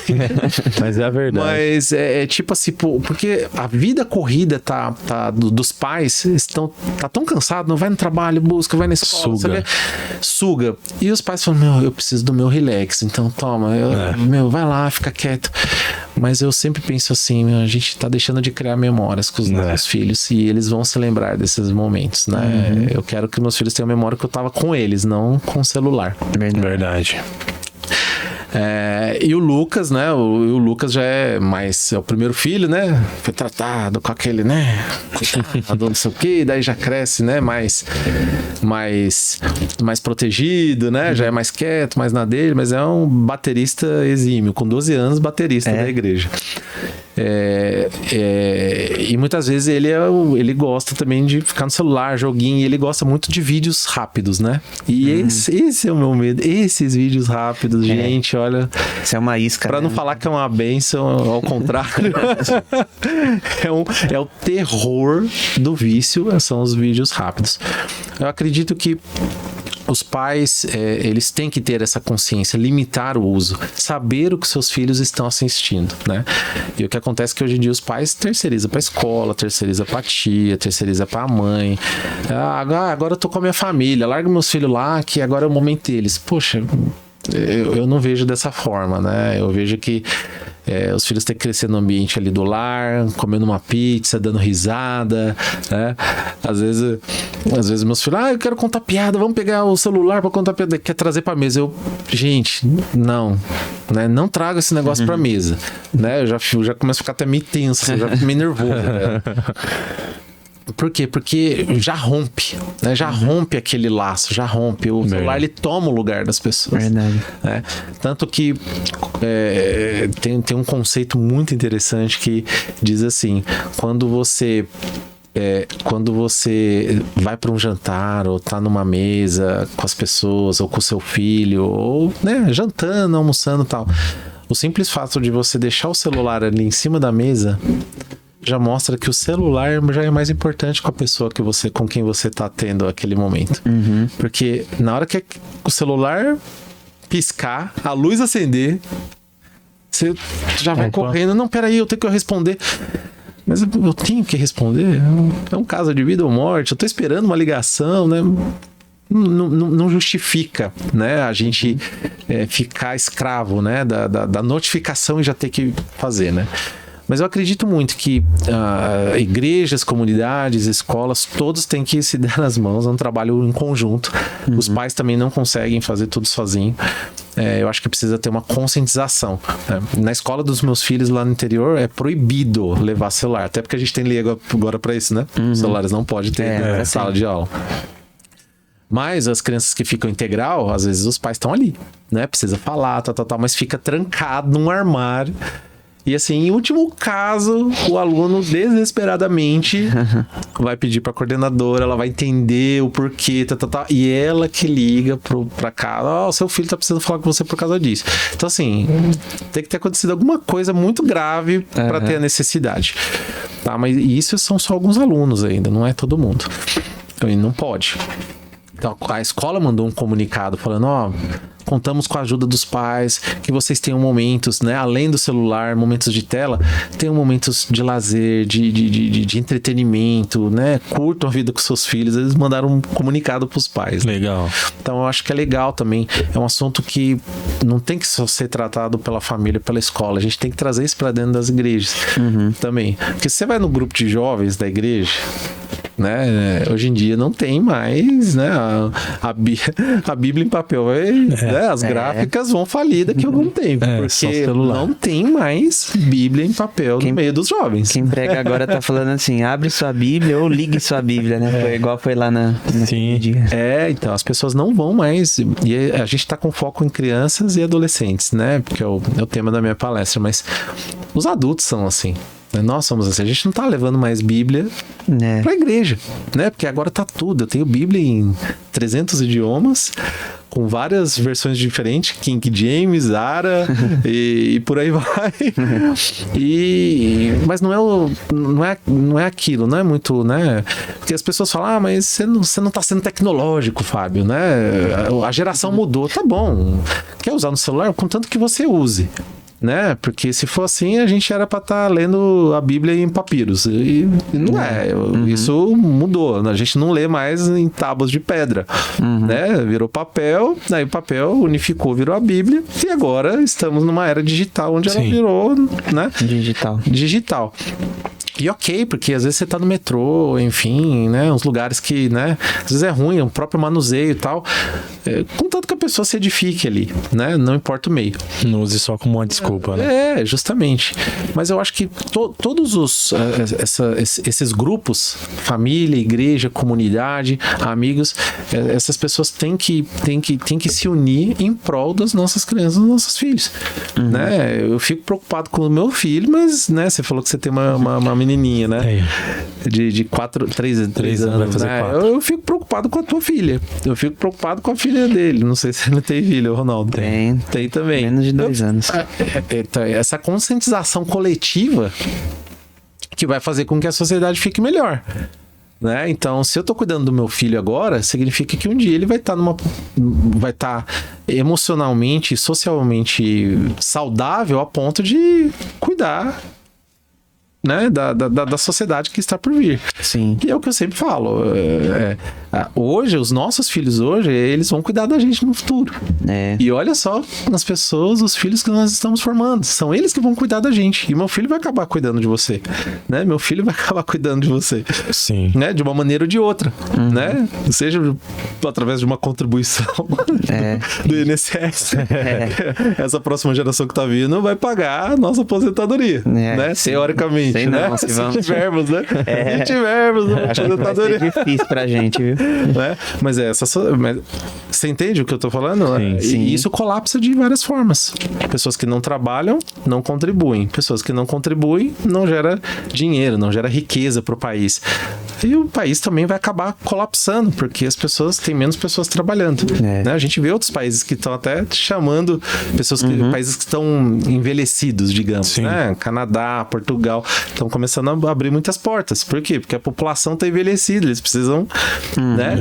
Mas é a verdade. Mas é tipo assim, porque a vida corrida dos pais tá tão cansado, não vai no trabalho, busca, vai na escola, suga. E os pais falam, eu preciso do meu relax, então toma, vai lá, fica quieto. Mas eu sempre penso assim, a gente tá deixando de criar memórias com os nossos filhos e eles vão se lembrar desses momentos, né? Eu quero que meus filhos tenham memória que eu tava com eles, não com o celular. Verdade. E o Lucas, né? O Lucas já é o primeiro filho, né? Foi tratado com aquele, né? Não sei o que, daí já cresce, né? Mais protegido, né? Já é mais quieto, mais na dele, mas é um baterista exímio, com 12 anos, baterista da igreja. E muitas vezes ele gosta também de ficar no celular, joguinho, e ele gosta muito de vídeos rápidos, né? E esse é o meu medo, esses vídeos rápidos, gente, olha... Isso é uma isca. Pra não falar que é uma bênção, ao contrário, é o terror do vício, são os vídeos rápidos. Eu acredito que os pais, eles têm que ter essa consciência, limitar o uso, saber o que seus filhos estão assistindo, né? E o que acontece é que hoje em dia os pais terceirizam para a escola, terceiriza para a tia, terceiriza para a mãe. Agora eu tô com a minha família, larga meus filhos lá, que agora é o momento deles. Poxa, eu não vejo dessa forma, né? Eu vejo que os filhos têm que crescer no ambiente ali do lar, comendo uma pizza, dando risada, né? Às vezes meus filhos, eu quero contar piada, vamos pegar o celular para contar piada, quer trazer para mesa. Gente, não, né? Não traga esse negócio para mesa, né? Eu já começo a ficar até meio tenso, já fico meio nervoso, né? Por quê? Porque já rompe, né? Já rompe aquele laço, já rompe. O celular, ele toma o lugar das pessoas. Verdade. Né? Tanto que tem um conceito muito interessante que diz assim, quando você vai para um jantar ou tá numa mesa com as pessoas ou com o seu filho ou, né, jantando, almoçando e tal, o simples fato de você deixar o celular ali em cima da mesa já mostra que o celular já é mais importante com a pessoa com quem você tá tendo aquele momento. Porque na hora que o celular piscar, a luz acender, você já vai correndo. Não, peraí, eu tenho que responder. Mas eu tenho que responder? É um caso de vida ou morte, eu tô esperando uma ligação, né? Não justifica, né, a gente ficar escravo, né, da notificação e já ter que fazer, né? Mas eu acredito muito que igrejas, comunidades, escolas, todos têm que se dar as mãos, é um trabalho em conjunto. Os pais também não conseguem fazer tudo sozinho. Eu acho que precisa ter uma conscientização, né? Na escola dos meus filhos lá no interior é proibido levar celular, até porque a gente tem lei agora para isso, né? Os celulares não podem ter na sala de aula. Mas as crianças que ficam integral, às vezes os pais estão ali, né? Precisa falar, mas fica trancado num armário. E assim, em último caso, o aluno desesperadamente vai pedir para a coordenadora, ela vai entender o porquê, e ela que liga para casa, o seu filho tá precisando falar com você por causa disso. Então assim, tem que ter acontecido alguma coisa muito grave para ter a necessidade. Tá? Mas isso são só alguns alunos ainda, não é todo mundo. Então, não pode. Então, a escola mandou um comunicado falando, contamos com a ajuda dos pais, que vocês tenham momentos, né, além do celular, momentos de tela, tenham momentos de lazer, de entretenimento, né, curtam a vida com seus filhos. Eles mandaram um comunicado para os pais. Legal. Então eu acho que é legal também, é um assunto que não tem que só ser tratado pela família, pela escola, a gente tem que trazer isso para dentro das igrejas também. Porque se você vai no grupo de jovens da igreja, né? Hoje em dia não tem mais, né? A Bíblia em papel, né? As gráficas vão falir daqui a algum tempo, porque não tem mais Bíblia em papel no meio dos jovens. Quem prega agora tá falando assim, abre sua Bíblia ou ligue sua Bíblia, né? Foi igual foi lá na dia. Então, as pessoas não vão mais, e a gente tá com foco em crianças e adolescentes, né? Porque é o tema da minha palestra, mas os adultos são assim. Nós somos assim, a gente não tá levando mais Bíblia pra igreja, né? Porque agora tá tudo. Eu tenho Bíblia em 300 idiomas, com várias versões diferentes, King James, Ara e por aí vai. Mas não é aquilo, não é muito, né? Porque as pessoas falam, mas você não tá sendo tecnológico, Fábio, né? A geração mudou, tá bom. Quer usar no celular? Contanto que você use. Né? Porque se for assim, a gente era para estar lendo a Bíblia em papiros. E não é. Isso mudou. A gente não lê mais em tábuas de pedra. Né? Virou papel, aí o papel unificou, virou a Bíblia. E agora estamos numa era digital, onde ela virou, né? Digital. E ok, porque às vezes você tá no metrô, enfim, né? Uns lugares que, né? Às vezes é ruim, o próprio manuseio e tal. Contanto que a pessoa se edifique ali, né? Não importa o meio. Não use só como uma desculpa, né? Justamente. Mas eu acho que todos esses grupos, família, igreja, comunidade, amigos, essas pessoas têm que se unir em prol das nossas crianças, dos nossos filhos. Né? Eu fico preocupado com o meu filho, mas, né? Você falou que você tem uma menininha, né? De 3 anos, vai fazer 4. Eu fico preocupado com a tua filha. Eu fico preocupado com a filha dele. Não sei se ele tem filho, Ronaldo. Tem também. Menos de 2 anos. Essa conscientização coletiva que vai fazer com que a sociedade fique melhor. Né? Então, se eu tô cuidando do meu filho agora, significa que um dia ele vai estar emocionalmente e socialmente saudável a ponto de cuidar, né, da sociedade que está por vir. Sim. E é o que eu sempre falo. Hoje, os nossos filhos hoje, eles vão cuidar da gente no futuro. E olha só nas pessoas, os filhos que nós estamos formando. São eles que vão cuidar da gente. E meu filho vai acabar cuidando de você. Né? Meu filho vai acabar cuidando de você. Sim. Né? De uma maneira ou de outra. Né? Seja através de uma contribuição do INSS. Essa próxima geração que está vindo vai pagar a nossa aposentadoria. Né? Teoricamente. Sei não, né? se tivermos, né? Se tivermos uma aposentadoria. Vai ser difícil pra gente, viu? Né? Mas você entende o que eu tô falando? Sim. E isso colapsa de várias formas. Pessoas que não trabalham, não contribuem. Pessoas que não contribuem, não gera dinheiro, não gera riqueza pro país. E o país também vai acabar colapsando, porque as pessoas têm menos pessoas trabalhando. Né? A gente vê outros países que estão até chamando pessoas países que estão envelhecidos, digamos. Né? Canadá, Portugal, estão começando a abrir muitas portas. Por quê? Porque a população está envelhecida, eles precisam né?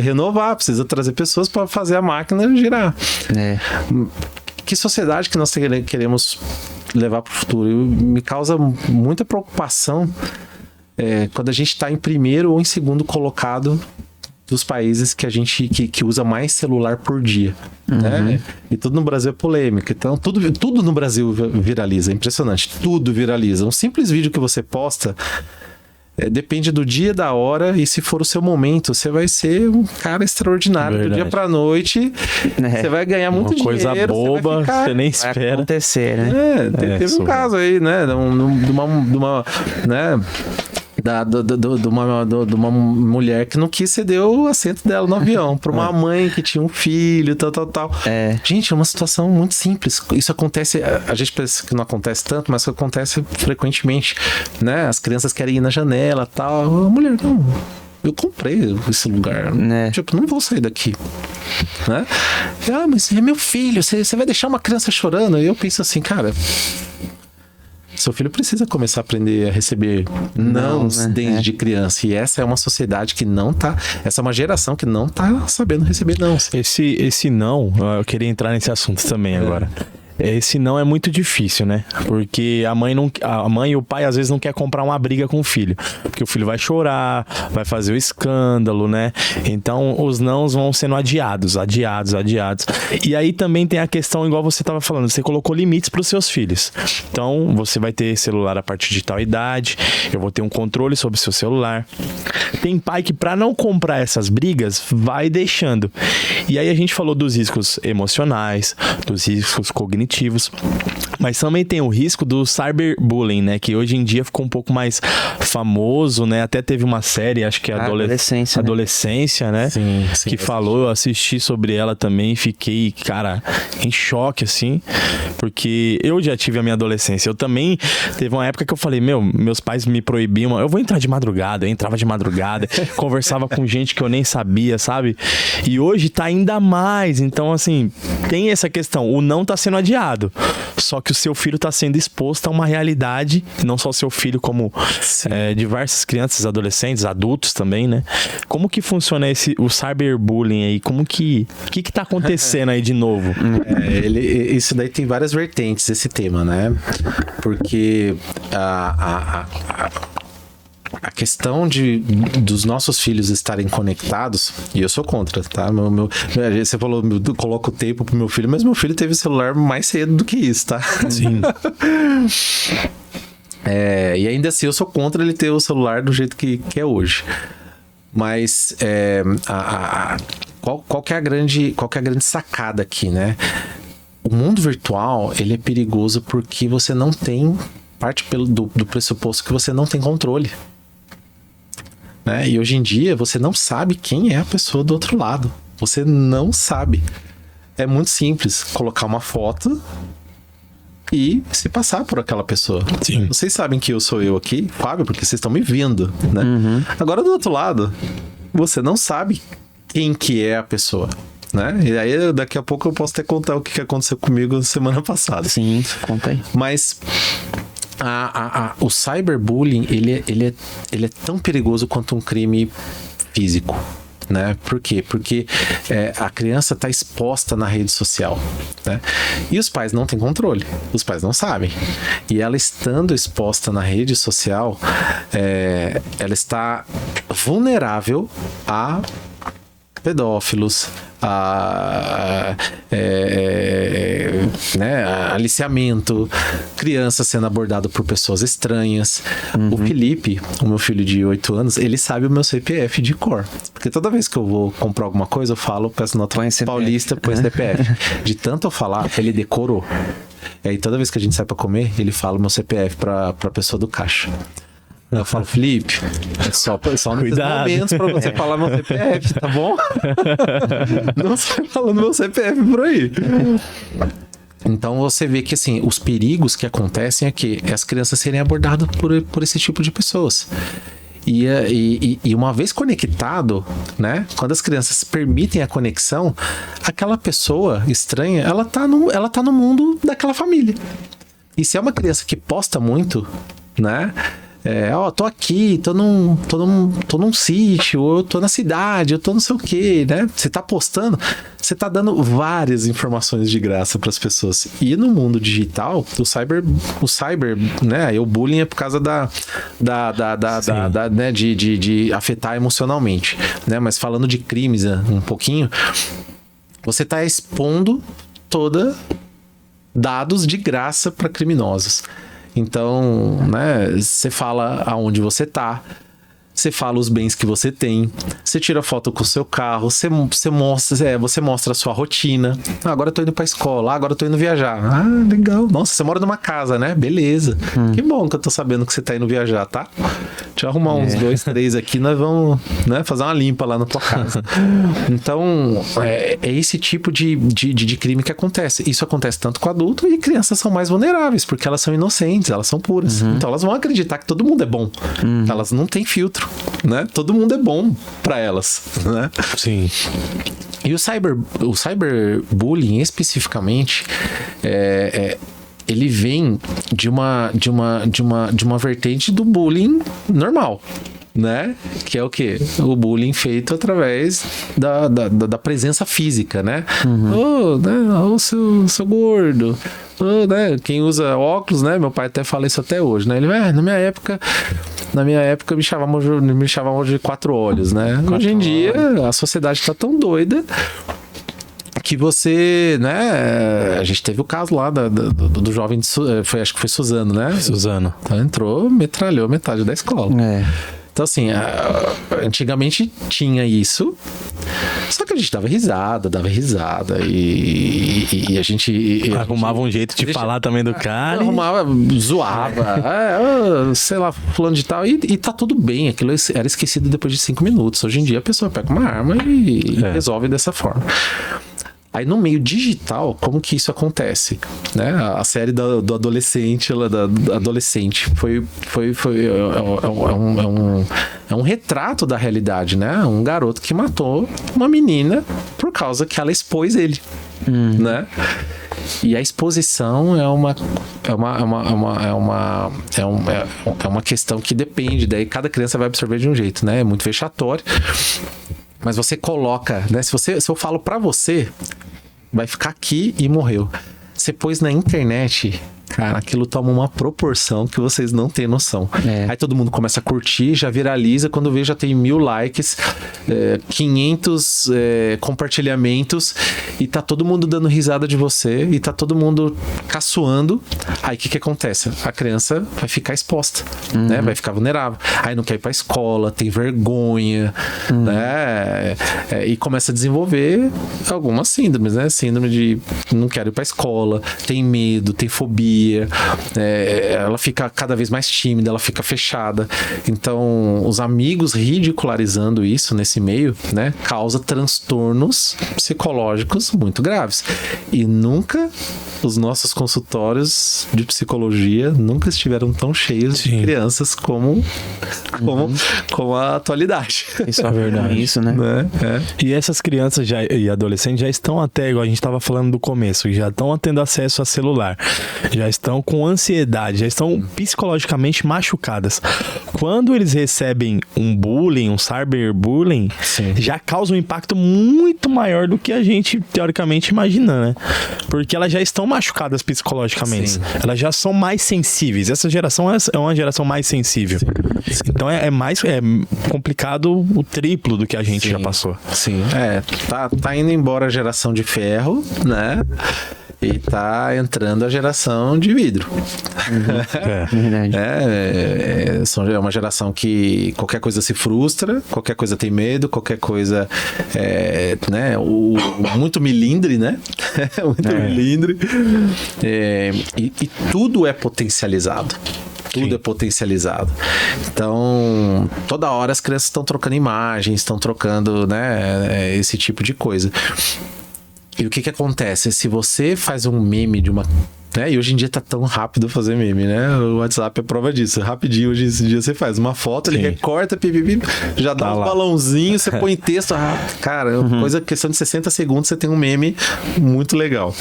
Renovar, precisa trazer pessoas para fazer a máquina girar. Que sociedade que nós queremos levar para o futuro? Me causa muita preocupação quando a gente está em primeiro ou em segundo colocado dos países que a gente que usa mais celular por dia. Né? E tudo no Brasil é polêmica. Então, tudo no Brasil viraliza. É impressionante. Tudo viraliza. Um simples vídeo que você posta depende do dia, da hora, e se for o seu momento, você vai ser um cara extraordinário. Verdade. Do dia pra noite, você vai ganhar muito dinheiro. Uma coisa boba, você nem espera. Vai acontecer, né? Teve um caso aí, né? De uma né? De uma mulher que não quis ceder o assento dela no avião para uma mãe que tinha um filho, tal. Gente, é uma situação muito simples. Isso acontece, a gente pensa que não acontece tanto, mas acontece frequentemente, né? As crianças querem ir na janela, tal. A mulher, não, eu comprei esse lugar. Tipo, não vou sair daqui. Né? Mas é meu filho, você vai deixar uma criança chorando? E eu penso assim, cara, seu filho precisa começar a aprender a receber nãos desde criança. E essa é uma sociedade que não tá... Essa é uma geração que não tá sabendo receber nãos. Esse não, eu queria entrar nesse assunto também agora. Esse não é muito difícil, né? Porque a mãe e o pai às vezes não quer comprar uma briga com o filho, porque o filho vai chorar, vai fazer o escândalo, né? Então os nãos vão sendo adiados. E aí também tem a questão, igual você estava falando, você colocou limites para os seus filhos. Então você vai ter celular a partir de tal idade, eu vou ter um controle sobre o seu celular. Tem pai que, para não comprar essas brigas, vai deixando. E aí a gente falou dos riscos emocionais, dos riscos cognitivos, mas também tem o risco do cyberbullying, né? Que hoje em dia ficou um pouco mais famoso, né? Até teve uma série, acho que é Adolescência, né? Sim, que falou, eu assisti sobre ela também e fiquei, cara, em choque, assim, porque eu já tive a minha adolescência. Eu também teve uma época que eu falei, meus pais me proibiam, eu vou entrar de madrugada, eu entrava de madrugada, conversava com gente que eu nem sabia, sabe? E hoje tá ainda mais, então assim, tem essa questão, o não tá sendo adiado, só que o seu filho tá sendo exposto a uma realidade, não só o seu filho, como diversas crianças, adolescentes, adultos também, né? Como que funciona o cyberbullying aí? Como que tá acontecendo aí de novo? Isso daí tem várias vertentes, esse tema, né? Porque a questão dos nossos filhos estarem conectados, e eu sou contra, tá? Você falou, coloca o tempo pro meu filho, mas meu filho teve celular mais cedo do que isso, tá? Sim. E ainda assim eu sou contra ele ter o celular do jeito que é hoje. Mas qual que é a grande sacada aqui, né? O mundo virtual, ele é perigoso porque você não tem, parte do pressuposto que você não tem controle. Né? E hoje em dia você não sabe quem é a pessoa do outro lado. Você não sabe. É muito simples colocar uma foto e se passar por aquela pessoa. Sim. Vocês sabem que eu sou eu aqui, Fábio, porque vocês estão me vendo, né? Uhum. Agora do outro lado, você não sabe quem que é a pessoa, né? E aí daqui a pouco eu posso até contar o que aconteceu comigo semana passada. Sim, conta aí. Mas o cyberbullying, ele é tão perigoso quanto um crime físico, né? Por quê? Porque a criança está exposta na rede social, né? E os pais não têm controle, os pais não sabem. E ela estando exposta na rede social, ela está vulnerável a pedófilos, aliciamento, criança sendo abordado por pessoas estranhas. O Felipe, o meu filho de 8 anos, ele sabe o meu CPF de cor. Porque toda vez que eu vou comprar alguma coisa, eu falo, peço nota paulista, põe CPF. De tanto eu falar, ele decorou. E aí toda vez que a gente sai pra comer, ele fala o meu CPF pra pessoa do caixa. Eu falo, Felipe, só nesses momentos pra você falar meu CPF, tá bom? Não sai falando meu CPF por aí. Então você vê que assim, os perigos que acontecem é que as crianças serem abordadas por esse tipo de pessoas. E uma vez conectado, né? Quando as crianças permitem a conexão, aquela pessoa estranha, ela tá no mundo daquela família. E se é uma criança que posta muito, né? Tô aqui, tô num sítio, ou eu tô na cidade, eu tô não sei o que, né? Você tá postando, você tá dando várias informações de graça para as pessoas. E no mundo digital, o cyber, né? O bullying é por causa né? de afetar emocionalmente, né? Mas falando de crimes um pouquinho, você tá expondo dados de graça para criminosos. Então, né, você fala aonde você tá, você fala os bens que você tem, você tira foto com o seu carro, você mostra a sua rotina. Agora eu tô indo pra escola, agora eu tô indo viajar. Legal. Nossa, você mora numa casa, né? Beleza. Que bom que eu tô sabendo que você tá indo viajar, tá? Deixa eu arrumar uns 2, 3 aqui, nós vamos, né, fazer uma limpa lá na tua casa. Então, é esse tipo de crime que acontece. Isso acontece tanto com adulto, e crianças são mais vulneráveis, porque elas são inocentes, elas são puras. Então elas vão acreditar que todo mundo é bom. Elas não têm filtro, né? Todo mundo é bom pra elas, né? Sim. E o cyberbullying especificamente ele vem de uma vertente do bullying normal, né? Que é o quê? O bullying feito através da presença física, né? Ô, seu gordo. Oh, né? Quem usa óculos, né? Meu pai até fala isso até hoje, né? Ele vai, na minha época me chamavam de 4 olhos, né? Hoje em dia, a sociedade tá tão doida que você, né? A gente teve o caso lá do jovem, acho que foi Suzano, né? Suzano. Então entrou, metralhou metade da escola. Então, assim, antigamente tinha isso, só que a gente dava risada e a gente... Arrumava um jeito de falar também do cara. Arrumava, zoava, sei lá, fulano de tal, e tá tudo bem, aquilo era esquecido depois de 5 minutos. Hoje em dia a pessoa pega uma arma e resolve dessa forma. Aí no meio digital, como que isso acontece? Né? A série do adolescente, da adolescente, é um retrato da realidade, né? Um garoto que matou uma menina por causa que ela expôs ele, né? E a exposição é uma questão que depende, daí cada criança vai absorver de um jeito, né? É muito vexatório. Mas você coloca, né? Se eu falo pra você, vai ficar aqui e morreu. Você pôs na internet, cara, aquilo toma uma proporção que vocês não têm noção. Aí todo mundo começa a curtir, já viraliza, quando vê já tem 1000 likes, 500 compartilhamentos, e tá todo mundo dando risada de você, e tá todo mundo caçoando. Aí o que acontece? A criança vai ficar exposta, né? Vai ficar vulnerável. Aí não quer ir pra escola, tem vergonha, né? E começa a desenvolver algumas síndromes, né? Síndrome de não quero ir pra escola, tem medo, tem fobia, ela fica cada vez mais tímida, ela fica fechada. Então, os amigos ridicularizando isso nesse meio, né, causa transtornos psicológicos muito graves. E nunca os nossos consultórios de psicologia nunca estiveram tão cheios de crianças como a atualidade. Isso é verdade. Isso, né? E essas crianças e adolescentes já estão até, igual a gente estava falando do começo, já estão tendo acesso a celular, já estão com ansiedade, já estão psicologicamente machucadas. Quando eles recebem um bullying, um cyberbullying, já causa um impacto muito maior do que a gente teoricamente imagina, né? Porque elas já estão machucadas psicologicamente. Elas já são mais sensíveis. Essa geração é uma geração mais sensível. Então é mais complicado o triplo do que a gente já passou. Tá indo embora a geração de ferro, né? E tá entrando a geração de vidro. É uma geração que qualquer coisa se frustra, qualquer coisa tem medo, qualquer coisa né? Muito milindre, né? Muito milindre. E tudo é potencializado. Tudo é potencializado. Então, toda hora as crianças estão trocando imagens, estão trocando, né, esse tipo de coisa. E o que acontece? Se você faz um meme de uma... E hoje em dia tá tão rápido fazer meme, né? O WhatsApp é prova disso. Rapidinho, hoje em dia você faz uma foto, ele recorta, já dá uns balãozinhos, você põe texto. Cara, questão de 60 segundos você tem um meme muito legal.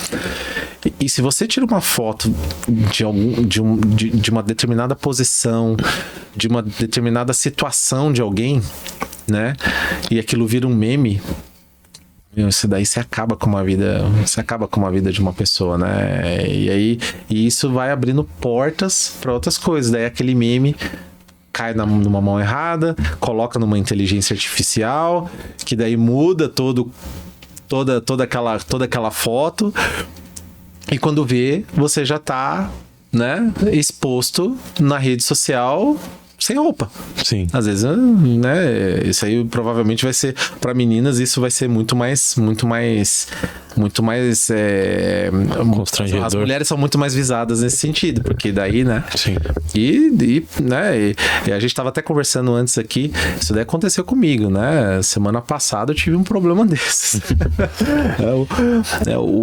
E se você tira uma foto de uma determinada posição, de uma determinada situação de alguém, né? E aquilo vira um meme... Isso daí você acaba com uma vida de uma pessoa, né? E isso vai abrindo portas para outras coisas. Daí aquele meme cai numa mão errada, coloca numa inteligência artificial, que daí muda toda aquela foto, e quando vê, você já tá, né, exposto na rede social sem roupa. Sim. Às vezes, né, isso aí provavelmente vai ser, para meninas, isso vai ser muito mais constrangedor. As mulheres são muito mais visadas nesse sentido, porque daí, né? Sim. E a gente tava até conversando antes aqui, isso daí aconteceu comigo, né? Semana passada eu tive um problema desses.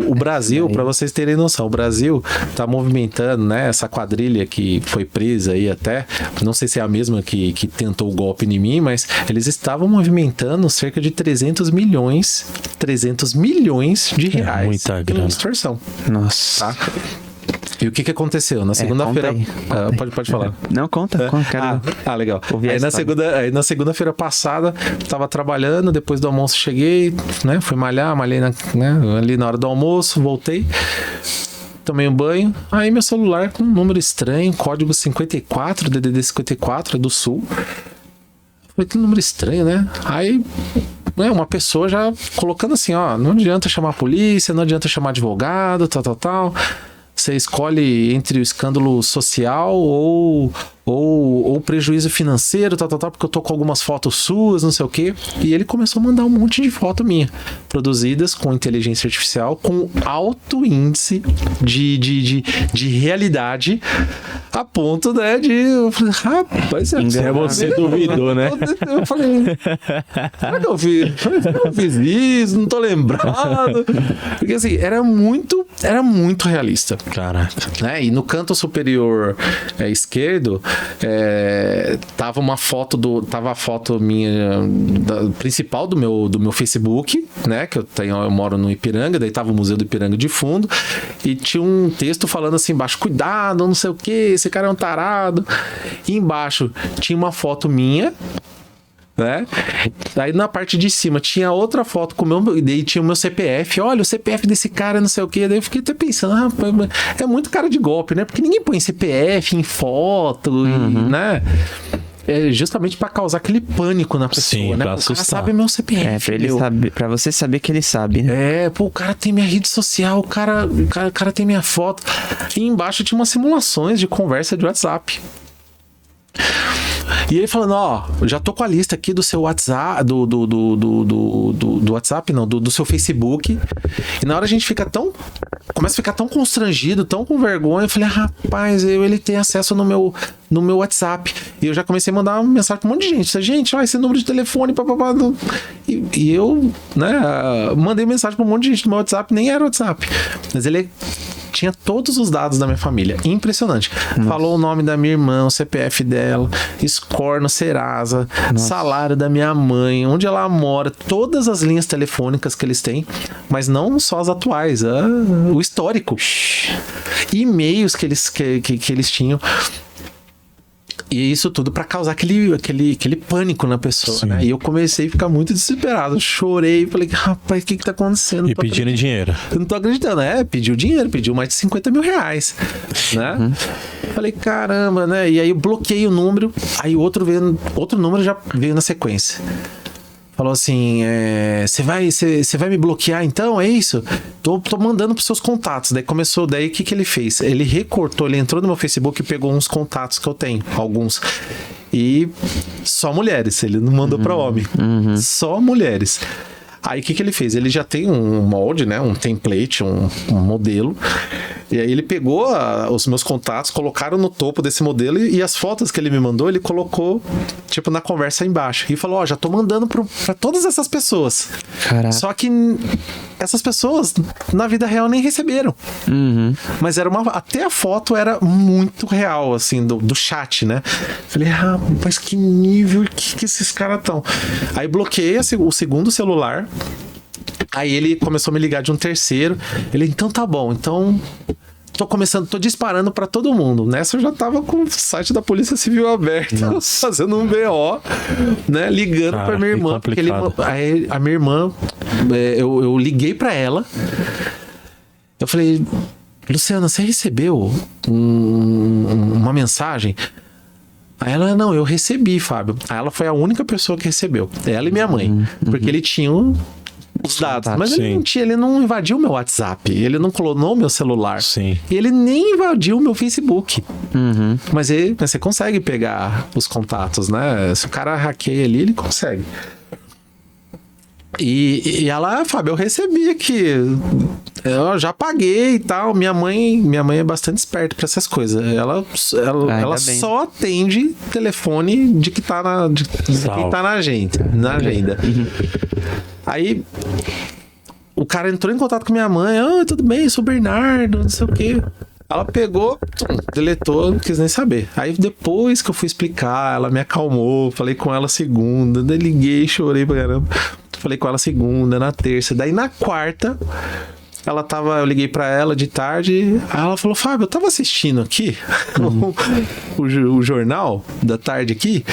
O Brasil, para vocês terem noção, o Brasil tá movimentando, né, essa quadrilha que foi presa aí até, não sei se é a mesma que tentou o golpe em mim, mas eles estavam movimentando cerca de 300 milhões de reais. Muita grana. Em extorsão. Nossa. Tá? E o que aconteceu? Na segunda-feira... Pode falar. Não, conta. Legal. Aí na segunda-feira passada, tava trabalhando, depois do almoço cheguei, né? Fui malhei ali na hora do almoço, voltei, tomei um banho, aí meu celular com um número estranho, código 54, DDD 54, é do Sul. Falei, que número estranho, né? Aí... uma pessoa já colocando assim, ó, não adianta chamar a polícia, não adianta chamar advogado, tal. Você escolhe entre o escândalo social ou prejuízo financeiro, tal, porque eu tô com algumas fotos suas, não sei o quê. E ele começou a mandar um monte de foto minha, produzidas com inteligência artificial, com alto índice de realidade, a ponto, né, eu falei, rapaz, você duvidou, né? Eu falei, será que eu fiz isso? Não tô lembrado. Porque assim, era muito realista. Caraca. Né? E no canto superior esquerdo, tava a foto minha principal do meu Facebook, né? Que eu moro no Ipiranga, daí tava o Museu do Ipiranga de fundo, e tinha um texto falando assim embaixo, cuidado, não sei o que, esse cara é um tarado. E embaixo tinha uma foto minha, né? Aí na parte de cima tinha outra foto com daí tinha o meu CPF. Olha, o CPF desse cara, não sei o que. Daí eu fiquei até pensando, é muito cara de golpe, né? Porque ninguém põe CPF em foto, né? É justamente pra causar aquele pânico na pessoa, sim, né? Pra o assustar. cara sabe meu CPF. Pra ele saber, pra você saber que ele sabe, né? O cara tem minha rede social, o cara tem minha foto. E embaixo tinha umas simulações de conversa de WhatsApp. E ele falando, já tô com a lista aqui do seu WhatsApp, do WhatsApp, não, do seu Facebook. E na hora a gente começa a ficar tão constrangido, tão com vergonha. Eu falei, rapaz, ele tem acesso no meu WhatsApp. E eu já comecei a mandar uma mensagem pra um monte de gente. Gente, esse número de telefone, papapá. E eu, né, mandei mensagem pra um monte de gente no meu WhatsApp, nem era WhatsApp. Mas ele tinha todos os dados da minha família. Impressionante. Nossa. Falou o nome da minha irmã, o CPF dela, score no Serasa, salário da minha mãe, onde ela mora, todas as linhas telefônicas que eles têm, mas não só as atuais, o histórico. E-mails que eles tinham. E isso tudo pra causar aquele pânico na pessoa, né? E eu comecei a ficar muito desesperado. Chorei, falei, rapaz, o que tá acontecendo? E pedindo dinheiro. Eu não tô acreditando, pediu dinheiro, pediu mais de 50 mil reais, né? Falei, caramba, né? E aí eu bloqueei o número, aí outro número já veio na sequência. Falou assim, você vai me bloquear então? É isso? Tô mandando pros seus contatos. Daí começou, o que ele fez? Ele recortou, ele entrou no meu Facebook e pegou uns contatos que eu tenho, alguns. E só mulheres, ele não mandou pra homem. Só mulheres. Aí o que ele fez? Ele já tem um molde, né? Um template, um modelo. E aí ele pegou os meus contatos, colocaram no topo desse modelo e as fotos que ele me mandou, ele colocou, tipo, na conversa embaixo. E falou, já tô mandando pra todas essas pessoas. Caraca. Só que essas pessoas, na vida real, nem receberam. Mas até a foto era muito real, assim, do chat, né? Falei, rapaz, que nível que esses caras estão. Aí bloqueei o segundo celular. Aí ele começou a me ligar de um terceiro. Ele, então tá bom, então tô disparando pra todo mundo. Nessa eu já tava com o site da Polícia Civil aberto, fazendo um BO, né? Ligando pra minha irmã. Porque aí a minha irmã, eu liguei pra ela. Eu falei, Luciana, você recebeu uma mensagem? Aí ela, não, eu recebi, Fábio. Aí ela foi a única pessoa que recebeu. Ela e minha mãe. Porque ele tinha os dados. Mas ele não invadiu meu WhatsApp. Ele não clonou meu celular. Sim. E ele nem invadiu meu Facebook. Mas você consegue pegar os contatos, né? Se o cara hackeia ali, ele consegue. E ela, Fábio, eu recebi aqui. Eu já paguei e tal. Minha mãe é bastante esperta pra essas coisas. Ela só atende telefone de quem tá na agenda. Aí o cara entrou em contato com minha mãe. Tudo bem, sou o Bernardo, não sei o quê. Ela pegou, deletou, não quis nem saber. Aí depois que eu fui explicar, ela me acalmou, falei com ela segunda, daí liguei, chorei pra caramba. Falei com ela segunda, na terça, daí na quarta eu liguei pra ela de tarde, aí ela falou, Fábio, eu tava assistindo aqui o jornal da tarde aqui,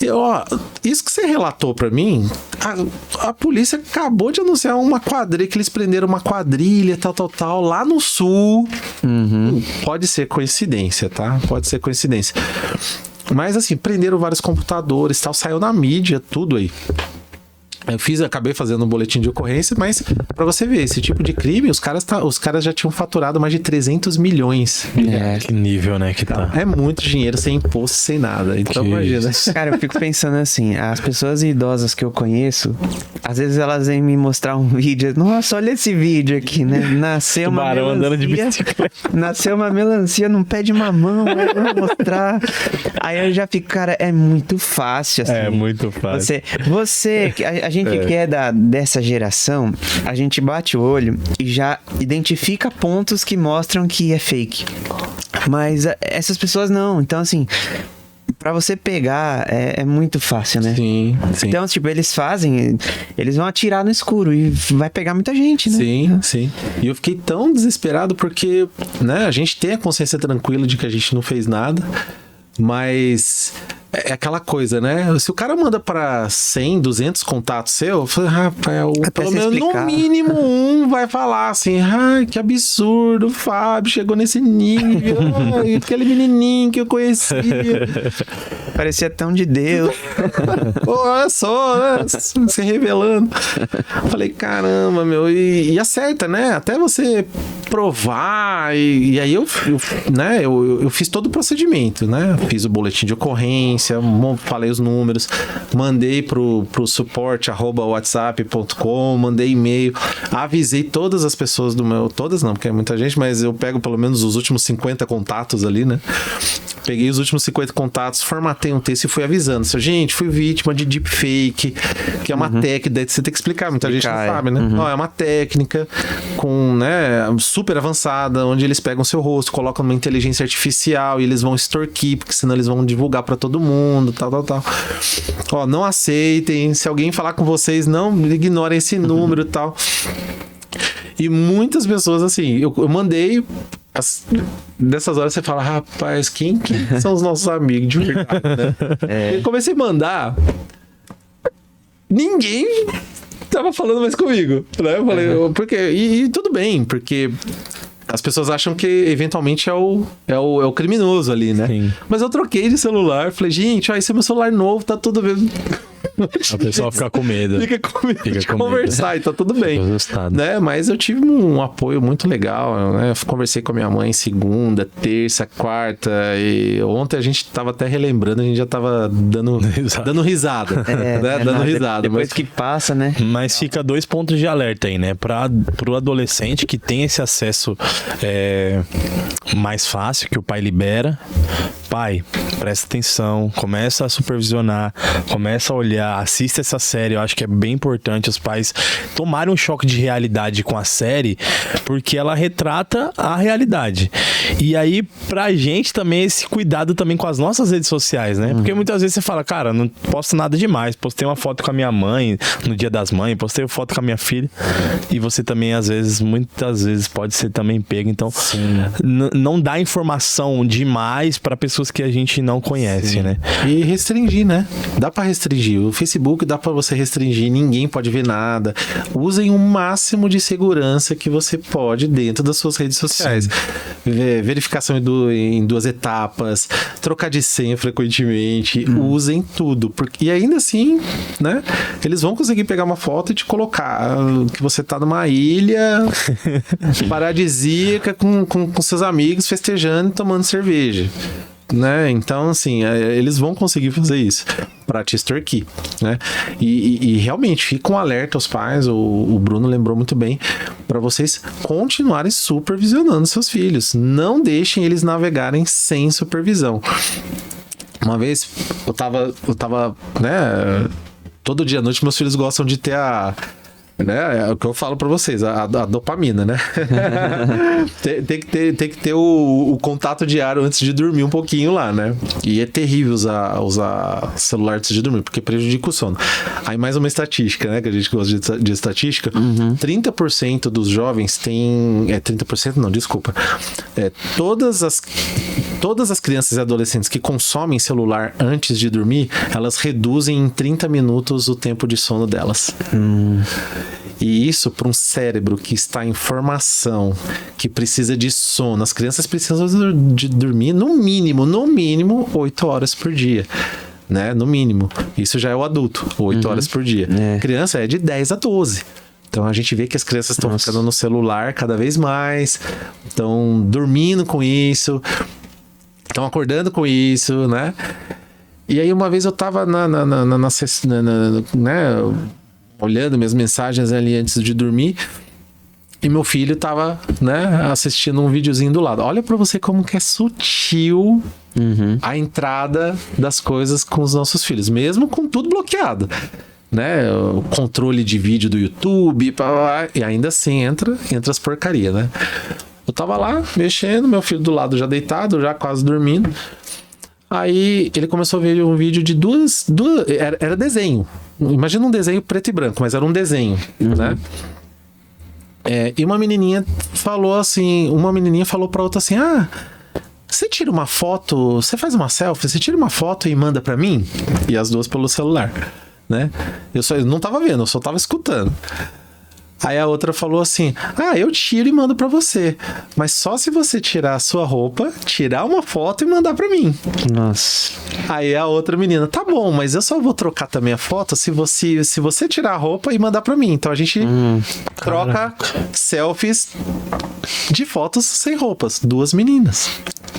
e, ó, isso que você relatou pra mim, a polícia acabou de anunciar uma quadrilha, que eles prenderam uma quadrilha, tal, lá no sul. Pode ser coincidência, tá? Pode ser coincidência. Mas assim, prenderam vários computadores, tal, saiu na mídia, tudo aí. Acabei fazendo um boletim de ocorrência, mas pra você ver, esse tipo de crime, os caras já tinham faturado mais de 300 milhões. Que nível, né, que tá. É muito dinheiro sem imposto, sem nada. Então, imagina. Cara, eu fico pensando assim, as pessoas idosas que eu conheço, às vezes elas vêm me mostrar um vídeo, nossa, olha esse vídeo aqui, né? Nasceu uma melancia, andando de bicicleta. Nasceu uma melancia num pé de mamão, eu vou mostrar. Aí eu já fico, cara, é muito fácil, assim. É muito fácil. Você a gente que é dessa geração, a gente bate o olho e já identifica pontos que mostram que é fake. Mas essas pessoas não. Então, assim, pra você pegar é muito fácil, né? Sim. Então, tipo, eles vão atirar no escuro e vai pegar muita gente, né? Sim. E eu fiquei tão desesperado porque, né, a gente tem a consciência tranquila de que a gente não fez nada, mas é aquela coisa, né? Se o cara manda pra 100, 200 contatos seu, eu falei, Rafael, pelo menos no mínimo um vai falar assim, que absurdo, o Fábio chegou nesse nível, aquele menininho que eu conhecia. Parecia tão de Deus. Pô, olha só, né? Se revelando. Falei, caramba, meu, e acerta, né? Até você provar, e aí eu fiz todo o procedimento, né? Fiz o boletim de ocorrência, falei os números, mandei pro suporte @whatsapp.com, mandei e-mail, avisei todas as pessoas todas não, porque é muita gente, mas eu pego pelo menos os últimos 50 contatos ali, né? Peguei os últimos 50 contatos, formatei um texto e fui avisando. Gente, fui vítima de deepfake, que é uma técnica, você tem que explicar, muita gente não sabe, né? É uma técnica super avançada, onde eles pegam seu rosto, colocam uma inteligência artificial e eles vão extorquir, porque senão eles vão divulgar pra todo mundo, tal. Ó, não aceitem, se alguém falar com vocês, não ignorem esse número e tal. E muitas pessoas, assim, eu mandei... Dessas horas você fala, rapaz, quem são os nossos amigos de verdade, né? Eu comecei a mandar, ninguém tava falando mais comigo, né? Eu falei, porque, e tudo bem, porque as pessoas acham que eventualmente é o criminoso ali, né? Sim. Mas eu troquei de celular, falei, gente, esse é meu celular novo, tá tudo bem. A pessoa fica com medo. Fica com medo de conversar e tá tudo bem. Né? Mas eu tive um apoio muito legal, né? Eu conversei com a minha mãe segunda, terça, quarta, e ontem a gente tava até relembrando, a gente já tava dando risada. Dando risada. Depois que passa, né? Mas fica 2 pontos de alerta aí, né? Pro adolescente que tem esse acesso mais fácil, que o pai libera. Pai, presta atenção, começa a supervisionar, começa a olhar, assista essa série. Eu acho que é bem importante os pais tomarem um choque de realidade com a série, porque ela retrata a realidade. E aí, pra gente também, esse cuidado também com as nossas redes sociais, né? Porque muitas vezes você fala, cara, não posto nada demais, postei uma foto com a minha mãe no Dia das Mães, postei uma foto com a minha filha, e você também, muitas vezes, pode ser também pego. Então, não dá informação demais pra pessoas que a gente não conhece, né? E restringir, né? Dá pra restringir. O Facebook dá pra você restringir, ninguém pode ver nada. Usem o máximo de segurança que você pode dentro das suas redes sociais. Verificação em 2 etapas, trocar de senha frequentemente, usem tudo. E ainda assim, né? Eles vão conseguir pegar uma foto e te colocar que você tá numa ilha paradisíaca com seus amigos festejando e tomando cerveja. Né? Então, assim, eles vão conseguir fazer isso para te extorquir, né? E realmente, fica um alerta aos pais, o Bruno lembrou muito bem, para vocês continuarem supervisionando seus filhos. Não deixem eles navegarem sem supervisão. Uma vez, eu tava, né? Todo dia à noite, meus filhos gostam de ter Né? É o que eu falo pra vocês, a dopamina, né? tem que ter o contato diário antes de dormir um pouquinho lá, né? E é terrível usar celular antes de dormir, porque prejudica o sono. Aí mais uma estatística, né? Que a gente gosta de estatística. 30% dos jovens têm... 30% não, desculpa. Todas as crianças e adolescentes que consomem celular antes de dormir, elas reduzem em 30 minutos o tempo de sono delas. E isso para um cérebro que está em formação, que precisa de sono. As crianças precisam de dormir no mínimo 8 horas por dia. Né? No mínimo. Isso já é o adulto, 8 horas por dia. Criança é de 10 a 12. Então a gente vê que as crianças estão ficando no celular cada vez mais, estão dormindo com isso, estão acordando com isso, né? E aí uma vez eu tava olhando minhas mensagens ali antes de dormir, e meu filho tava, né, assistindo um videozinho do lado. Olha pra você como que é sutil a entrada das coisas com os nossos filhos, mesmo com tudo bloqueado, né? O controle de vídeo do YouTube, e ainda assim entra as porcarias, né? Eu tava lá mexendo, meu filho do lado já deitado, já quase dormindo. Aí ele começou a ver um vídeo de duas era desenho. Imagina um desenho preto e branco, mas era um desenho, né? E uma menininha falou pra outra assim: você tira uma foto, você faz uma selfie, você tira uma foto e manda pra mim? E as duas pelo celular, né? Eu não tava vendo, eu só tava escutando. Aí a outra falou assim: eu tiro e mando pra você, mas só se você tirar a sua roupa, tirar uma foto e mandar pra mim. Nossa. Aí a outra menina: tá bom, mas eu só vou trocar também a foto se você tirar a roupa e mandar pra mim. Então a gente troca selfies de fotos sem roupas. Duas meninas.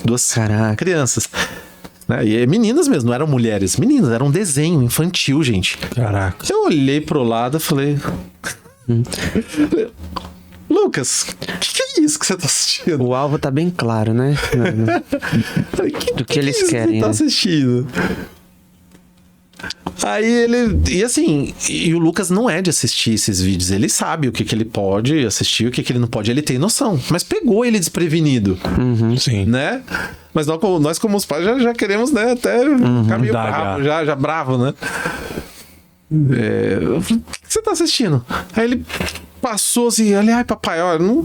Duas crianças. Né? E meninas mesmo, não eram mulheres. Meninas, era um desenho infantil, gente. Caraca. Eu olhei pro lado e falei... Lucas, o que é isso que você tá assistindo? O alvo tá bem claro, né? Do que eles querem. Você tá assistindo? Aí ele... E o Lucas não é de assistir esses vídeos. Ele sabe o que ele pode assistir, o que ele não pode. Ele tem noção. Mas pegou ele desprevenido. Sim. Né? Mas nós como os pais já queremos, né? Até ficar meio bravo, já bravo, né? Eu falei: o que você tá assistindo? Aí ele passou assim, ai papai, olha, não...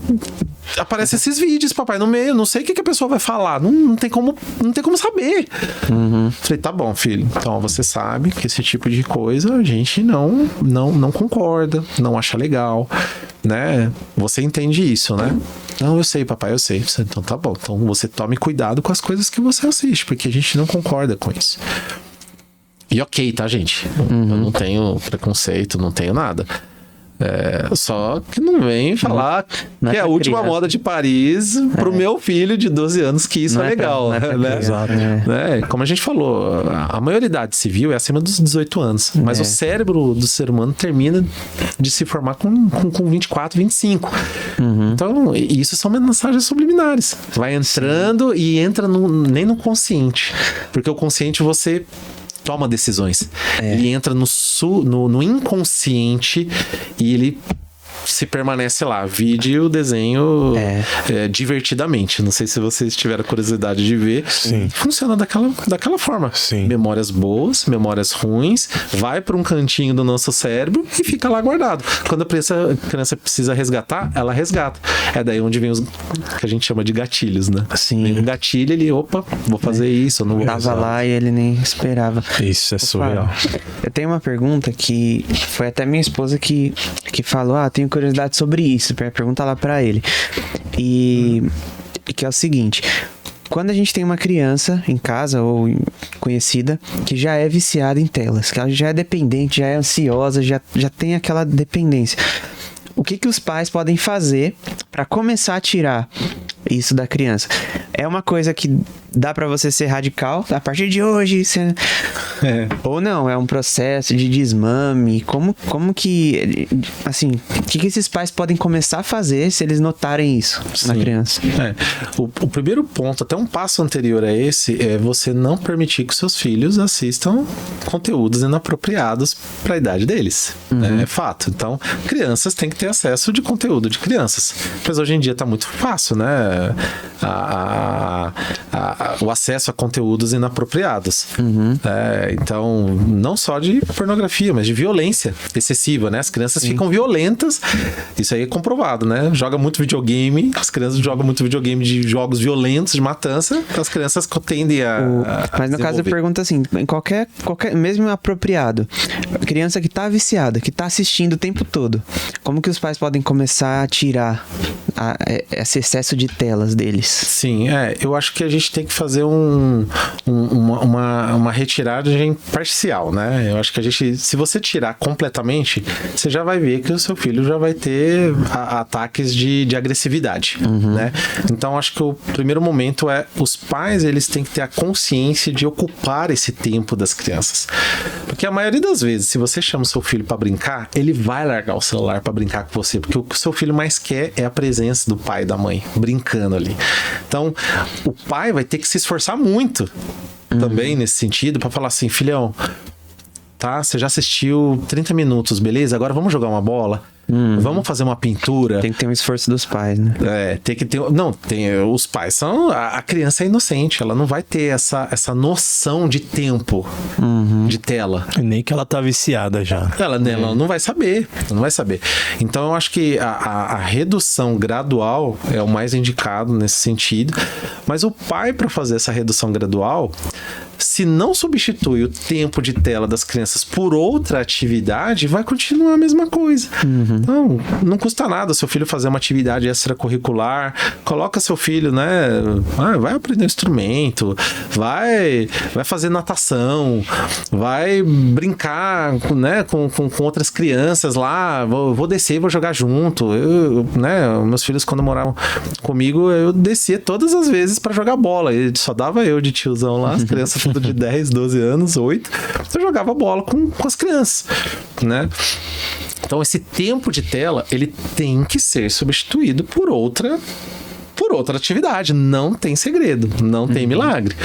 aparece esses vídeos, papai, no meio, não sei o que a pessoa vai falar, não tem como saber. Falei: tá bom, filho, então você sabe que esse tipo de coisa a gente não concorda, não acha legal, né? Você entende isso, né? Não, eu sei, papai, eu sei. Então tá bom, então você tome cuidado com as coisas que você assiste, porque a gente não concorda com isso. E ok, tá, gente? Eu não tenho preconceito, não tenho nada. Só que não vem falar que é a última moda de Paris pro meu filho de 12 anos, que isso é legal, né? Exato. Como a gente falou, a maioridade civil é acima dos 18 anos, mas o cérebro do ser humano termina de se formar com 24, 25. Então, isso são mensagens subliminares. Vai entrando e entra nem no consciente, porque o consciente você toma decisões. Ele entra no inconsciente e ele se permanece lá. Vide o desenho divertidamente. Não sei se vocês tiveram curiosidade de ver. Sim. Funciona daquela forma. Sim. Memórias boas, memórias ruins, vai para um cantinho do nosso cérebro e fica lá guardado. Quando a criança precisa resgatar, ela resgata. É daí onde vem os que a gente chama de gatilhos, né? Sim. Vem um gatilho, ele, vou fazer isso, eu não vou Tava usar. lá e ele nem esperava. Isso é surreal. Eu tenho uma pergunta que foi até minha esposa que falou: tenho curiosidade sobre isso, pergunta lá pra ele. E que é o seguinte: quando a gente tem uma criança em casa ou conhecida que já é viciada em telas, que ela já é dependente, já é ansiosa, já tem aquela dependência, o que os pais podem fazer para começar a tirar isso da criança? É uma coisa que dá pra você ser radical, a partir de hoje você... Ou não, é um processo de desmame. Como que, assim, o que esses pais podem começar a fazer se eles notarem isso na criança? O primeiro ponto, até um passo anterior a esse, é você não permitir que seus filhos assistam conteúdos inapropriados para a idade deles. É fato. Então, crianças têm que ter acesso de conteúdo de crianças. Mas hoje em dia tá muito fácil, né? O acesso a conteúdos inapropriados. Então, não só de pornografia, mas de violência excessiva, né? As crianças ficam violentas. Isso aí é comprovado, né? Joga muito videogame, as crianças jogam muito videogame de jogos violentos, de matança, as crianças tendem a mas no caso eu pergunto assim, em qualquer mesmo apropriado, a criança que tá viciada, que tá assistindo o tempo todo, como que os pais podem começar a tirar esse excesso de telas deles? Sim, eu acho que a gente tem que fazer uma retiragem parcial, né? Eu acho que se você tirar completamente, você já vai ver que o seu filho já vai ter ataques de agressividade, né? Então, acho que o primeiro momento os pais, eles têm que ter a consciência de ocupar esse tempo das crianças. Porque a maioria das vezes, se você chama o seu filho para brincar, ele vai largar o celular para brincar com você, porque o que o seu filho mais quer é a presença do pai e da mãe, brincando ali. Então, o pai vai ter que se esforçar muito também nesse sentido, para falar assim, filhão, tá? Você já assistiu 30 minutos, beleza? Agora vamos jogar uma bola? Vamos fazer uma pintura? Tem que ter um esforço dos pais, né? Tem que ter... Não, os pais são... A criança é inocente, ela não vai ter essa noção de tempo, de tela. Nem que ela tá viciada já. Ela não vai saber, não vai saber. Então, eu acho que a redução gradual é o mais indicado nesse sentido. Mas o pai, para fazer essa redução gradual, se não substitui o tempo de tela das crianças por outra atividade, vai continuar a mesma coisa. Então, não custa nada seu filho fazer uma atividade extracurricular, coloca seu filho, né? Vai aprender um instrumento, vai fazer natação, vai brincar, né, com outras crianças lá, vou descer e vou jogar junto. Meus filhos, quando moravam comigo, eu descia todas as vezes para jogar bola, e só dava eu de tiozão lá, as crianças tudo de 10, 12 anos, 8, eu jogava bola com as crianças, né? Então, esse tempo de tela, ele tem que ser substituído por outra atividade. Não tem segredo, não tem milagre.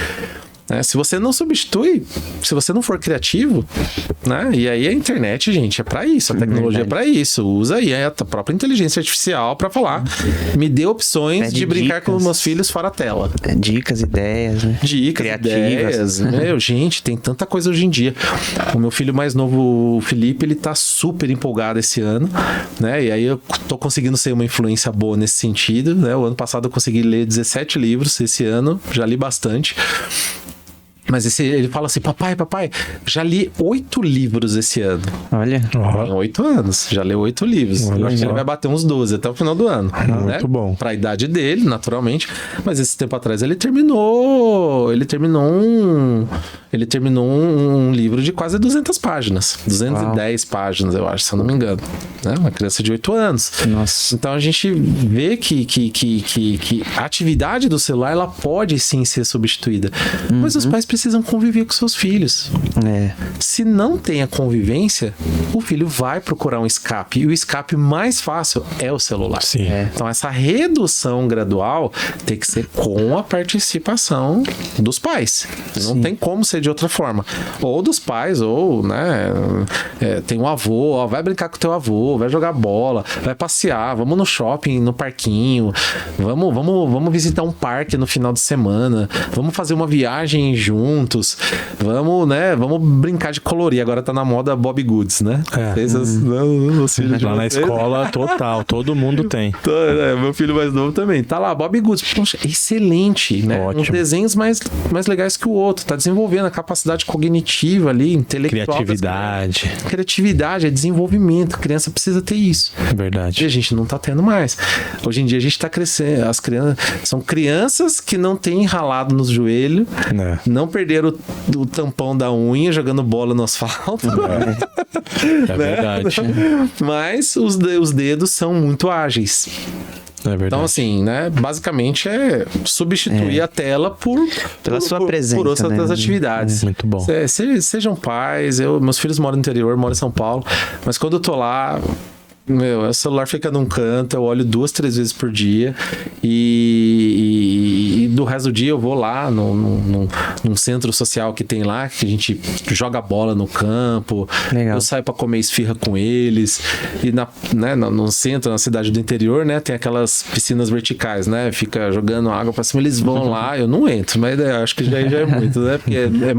Se você não substitui, se você não for criativo, né? E aí a internet, gente, é pra isso, a tecnologia é pra isso. Usa aí a própria inteligência artificial pra falar. Me dê opções de brincar com os meus filhos fora a tela. Dicas, ideias, né? Dicas, ideias. Gente, tem tanta coisa hoje em dia. O meu filho mais novo, o Felipe, ele tá super empolgado esse ano, né? E aí eu tô conseguindo ser uma influência boa nesse sentido, né? O ano passado eu consegui ler 17 livros, esse ano já li bastante. Mas ele fala assim, papai, já li 8 livros esse ano. Olha. Tem 8 anos, já leu 8 livros. Eu acho que ele vai bater uns 12 até o final do ano. Muito bom. Pra idade dele, naturalmente. Mas esse tempo atrás ele terminou um livro de quase 200 páginas. 210 páginas, eu acho, se eu não me engano. Né? Uma criança de 8 anos. Nossa. Então a gente vê que a atividade do celular, ela pode sim ser substituída. Mas os pais precisam conviver com seus filhos. Se não tem a convivência, o filho vai procurar um escape. E o escape mais fácil é o celular. Sim. Então essa redução gradual tem que ser com a participação dos pais. Não tem como ser de outra forma. Ou dos pais, ou, né, tem um avô, vai brincar com o teu avô, vai jogar bola, vai passear, vamos no shopping, no parquinho, vamos visitar um parque no final de semana, vamos fazer uma viagem juntos, vamos brincar de colorir. Agora tá na moda Bob Goods, né? Lá na escola, total, todo mundo tem. Meu filho mais novo também. Tá lá, Bob Goods. Poxa, excelente, né? Ótimo. Uns desenhos mais legais que o outro. Tá desenvolvendo a capacidade cognitiva ali, intelectual. Criatividade, é desenvolvimento. A criança precisa ter isso. Verdade. E a gente não tá tendo mais. Hoje em dia a gente tá crescendo. As crianças são crianças que não têm ralado nos joelhos, não perderam o tampão da unha jogando bola no asfalto. É verdade. Mas os dedos são muito ágeis. verdade. Então, assim, né? Basicamente é substituir a tela Pela sua presença, por outras né? atividades. Muito bom. Sejam pais, meus filhos moram no interior, moram em São Paulo, mas quando eu tô lá, o celular fica num canto, eu olho 2, 3 vezes por dia e do resto do dia eu vou lá num centro social que tem lá, que a gente joga bola no campo. Legal. Eu saio pra comer esfirra com eles e no centro, na cidade do interior, né, tem aquelas piscinas verticais, né, fica jogando água pra cima, eles vão lá, eu não entro, mas acho que já é muito, né, porque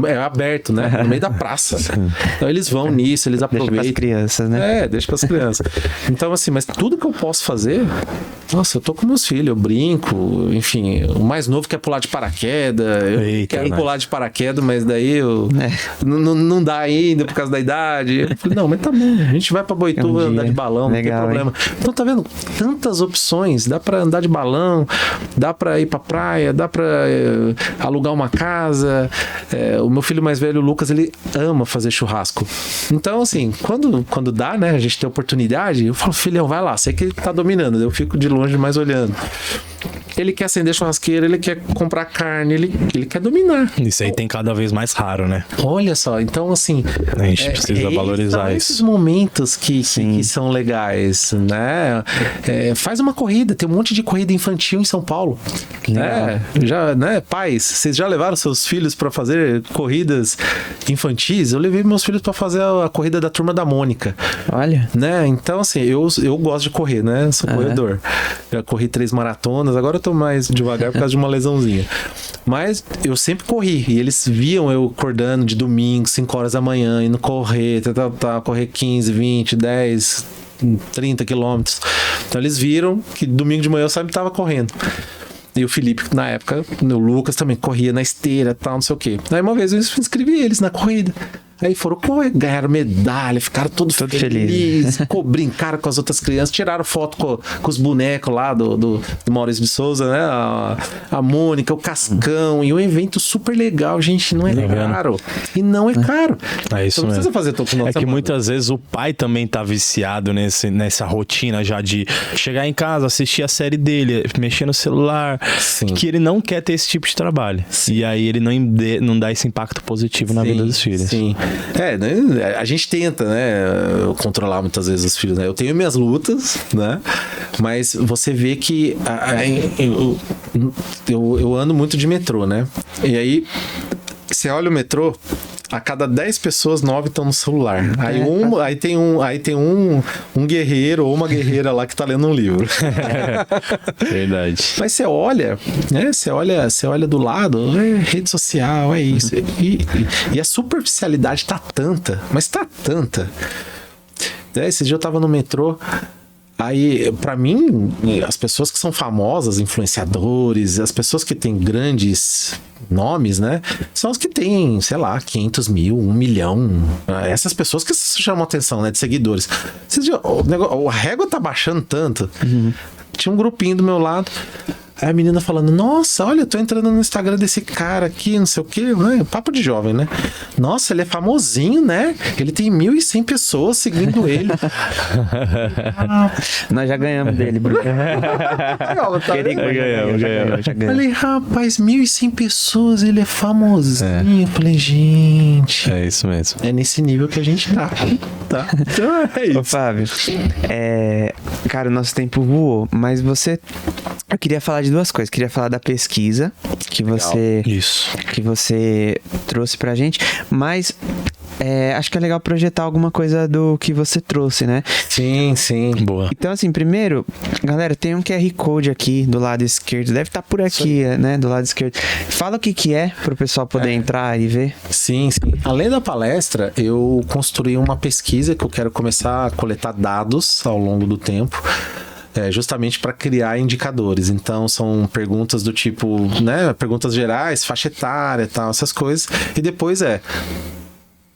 é aberto, né, no meio da praça. Então eles vão nisso, eles aproveitam. Deixa pras crianças, né? Deixa pras crianças. Então, assim, mas tudo que eu posso fazer, nossa, eu tô com meus filhos, eu brinco, enfim, o mais novo quer pular de paraquedas, eu quero pular de paraquedas, mas daí não dá ainda por causa da idade. Eu falei, não, mas tá bom, a gente vai pra Boituva andar de balão, legal, não tem problema. Hein? Então, tá vendo? Tantas opções, dá pra andar de balão, dá pra ir pra praia, dá pra alugar uma casa. O meu filho mais velho, o Lucas, ele ama fazer churrasco. Então, assim, quando dá, né, a gente tem oportunidade, eu falo, filhão, vai lá, sei que ele tá dominando, eu fico de longe mais olhando. Ele quer acender churrasqueira, ele quer comprar carne, ele quer dominar. Isso aí tem cada vez mais raro, né? Olha só, então assim... A gente precisa valorizar isso. Esses momentos que são legais, né? Faz uma corrida, tem um monte de corrida infantil em São Paulo. Já, né? Pais, vocês já levaram seus filhos para fazer corridas infantis? Eu levei meus filhos para fazer a corrida da Turma da Mônica. Olha. Né? Então, assim, eu gosto de correr, né? Sou corredor. Já corri 3 maratonas, agora eu tô mais devagar por causa de uma lesãozinha. Mas eu sempre corri. E eles viam eu acordando de domingo, 5 horas da manhã, indo correr, correr 15, 20, 10, 30 quilômetros. Então eles viram que domingo de manhã eu sempre estava correndo. E o Felipe, na época, o Lucas também corria na esteira, tal, não sei o quê. Aí uma vez eu inscrevi eles na corrida. Aí foram correr, ganharam medalha, ficaram todos felizes, brincaram com as outras crianças, tiraram foto com os bonecos lá do Maurício de Souza, né? A Mônica, o Cascão, e um evento super legal, gente, não é caro. E não é caro. É isso então, não mesmo. precisa fazer todo final de que semana. muitas vezes o pai também tá viciado nessa rotina já de chegar em casa, assistir a série dele, mexer no celular, que ele não quer ter esse tipo de trabalho. E aí ele não dá esse impacto positivo na vida dos filhos. Sim. Né? A gente tenta, né, controlar muitas vezes os filhos, né? Eu tenho minhas lutas, né? Mas você vê que eu ando muito de metrô, né? E aí você olha o metrô, a cada 10 pessoas, 9 estão no celular. Aí tem um guerreiro ou uma guerreira lá que tá lendo um livro. Verdade. Mas você olha, né? Você olha do lado, rede social, é isso. E a superficialidade tá tanta, mas tá tanta. Esse dia eu tava no metrô. Aí, pra mim, as pessoas que são famosas, influenciadores, as pessoas que têm grandes nomes, né? São os que têm, sei lá, 500 mil, 1 milhão. Essas pessoas que chamam atenção, né? De seguidores. A régua tá baixando tanto. Tinha um grupinho do meu lado. Aí a menina falando, nossa, olha, eu tô entrando no Instagram desse cara aqui, não sei o quê, né? Papo de jovem, né? Nossa, ele é famosinho, né? Ele tem 1.100 pessoas seguindo ele. Nós já ganhamos dele, Bruno. Ganhamos. Falei, rapaz, 1.100 pessoas, ele é famosinho. Falei, gente... É isso mesmo. É nesse nível que a gente tá. Então é isso. Ô, Fábio, cara, o nosso tempo voou, mas eu queria falar de 2 coisas. Queria falar da pesquisa que você trouxe pra gente, mas acho que é legal projetar alguma coisa do que você trouxe, né? Sim. Boa. Então, assim, primeiro, galera, tem um QR Code aqui do lado esquerdo. Deve estar por aqui, né? Do lado esquerdo. Fala o que é para o pessoal poder entrar e ver. Sim. Além da palestra, eu construí uma pesquisa que eu quero começar a coletar dados ao longo do tempo. Justamente para criar indicadores. Então, são perguntas do tipo, né? Perguntas gerais, faixa etária e tal, essas coisas. E depois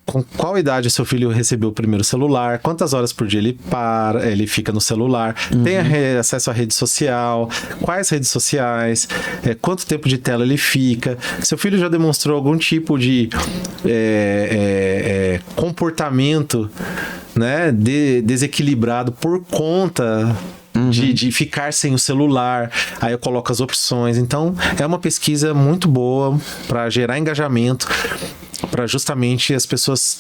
com qual idade o seu filho recebeu o primeiro celular, quantas horas por dia ele fica no celular, tem acesso à rede social, quais redes sociais, quanto tempo de tela ele fica, seu filho já demonstrou algum tipo de comportamento, né, desequilibrado por conta de ficar sem o celular. Aí eu coloco as opções. Então, é uma pesquisa muito boa para gerar engajamento, para justamente as pessoas...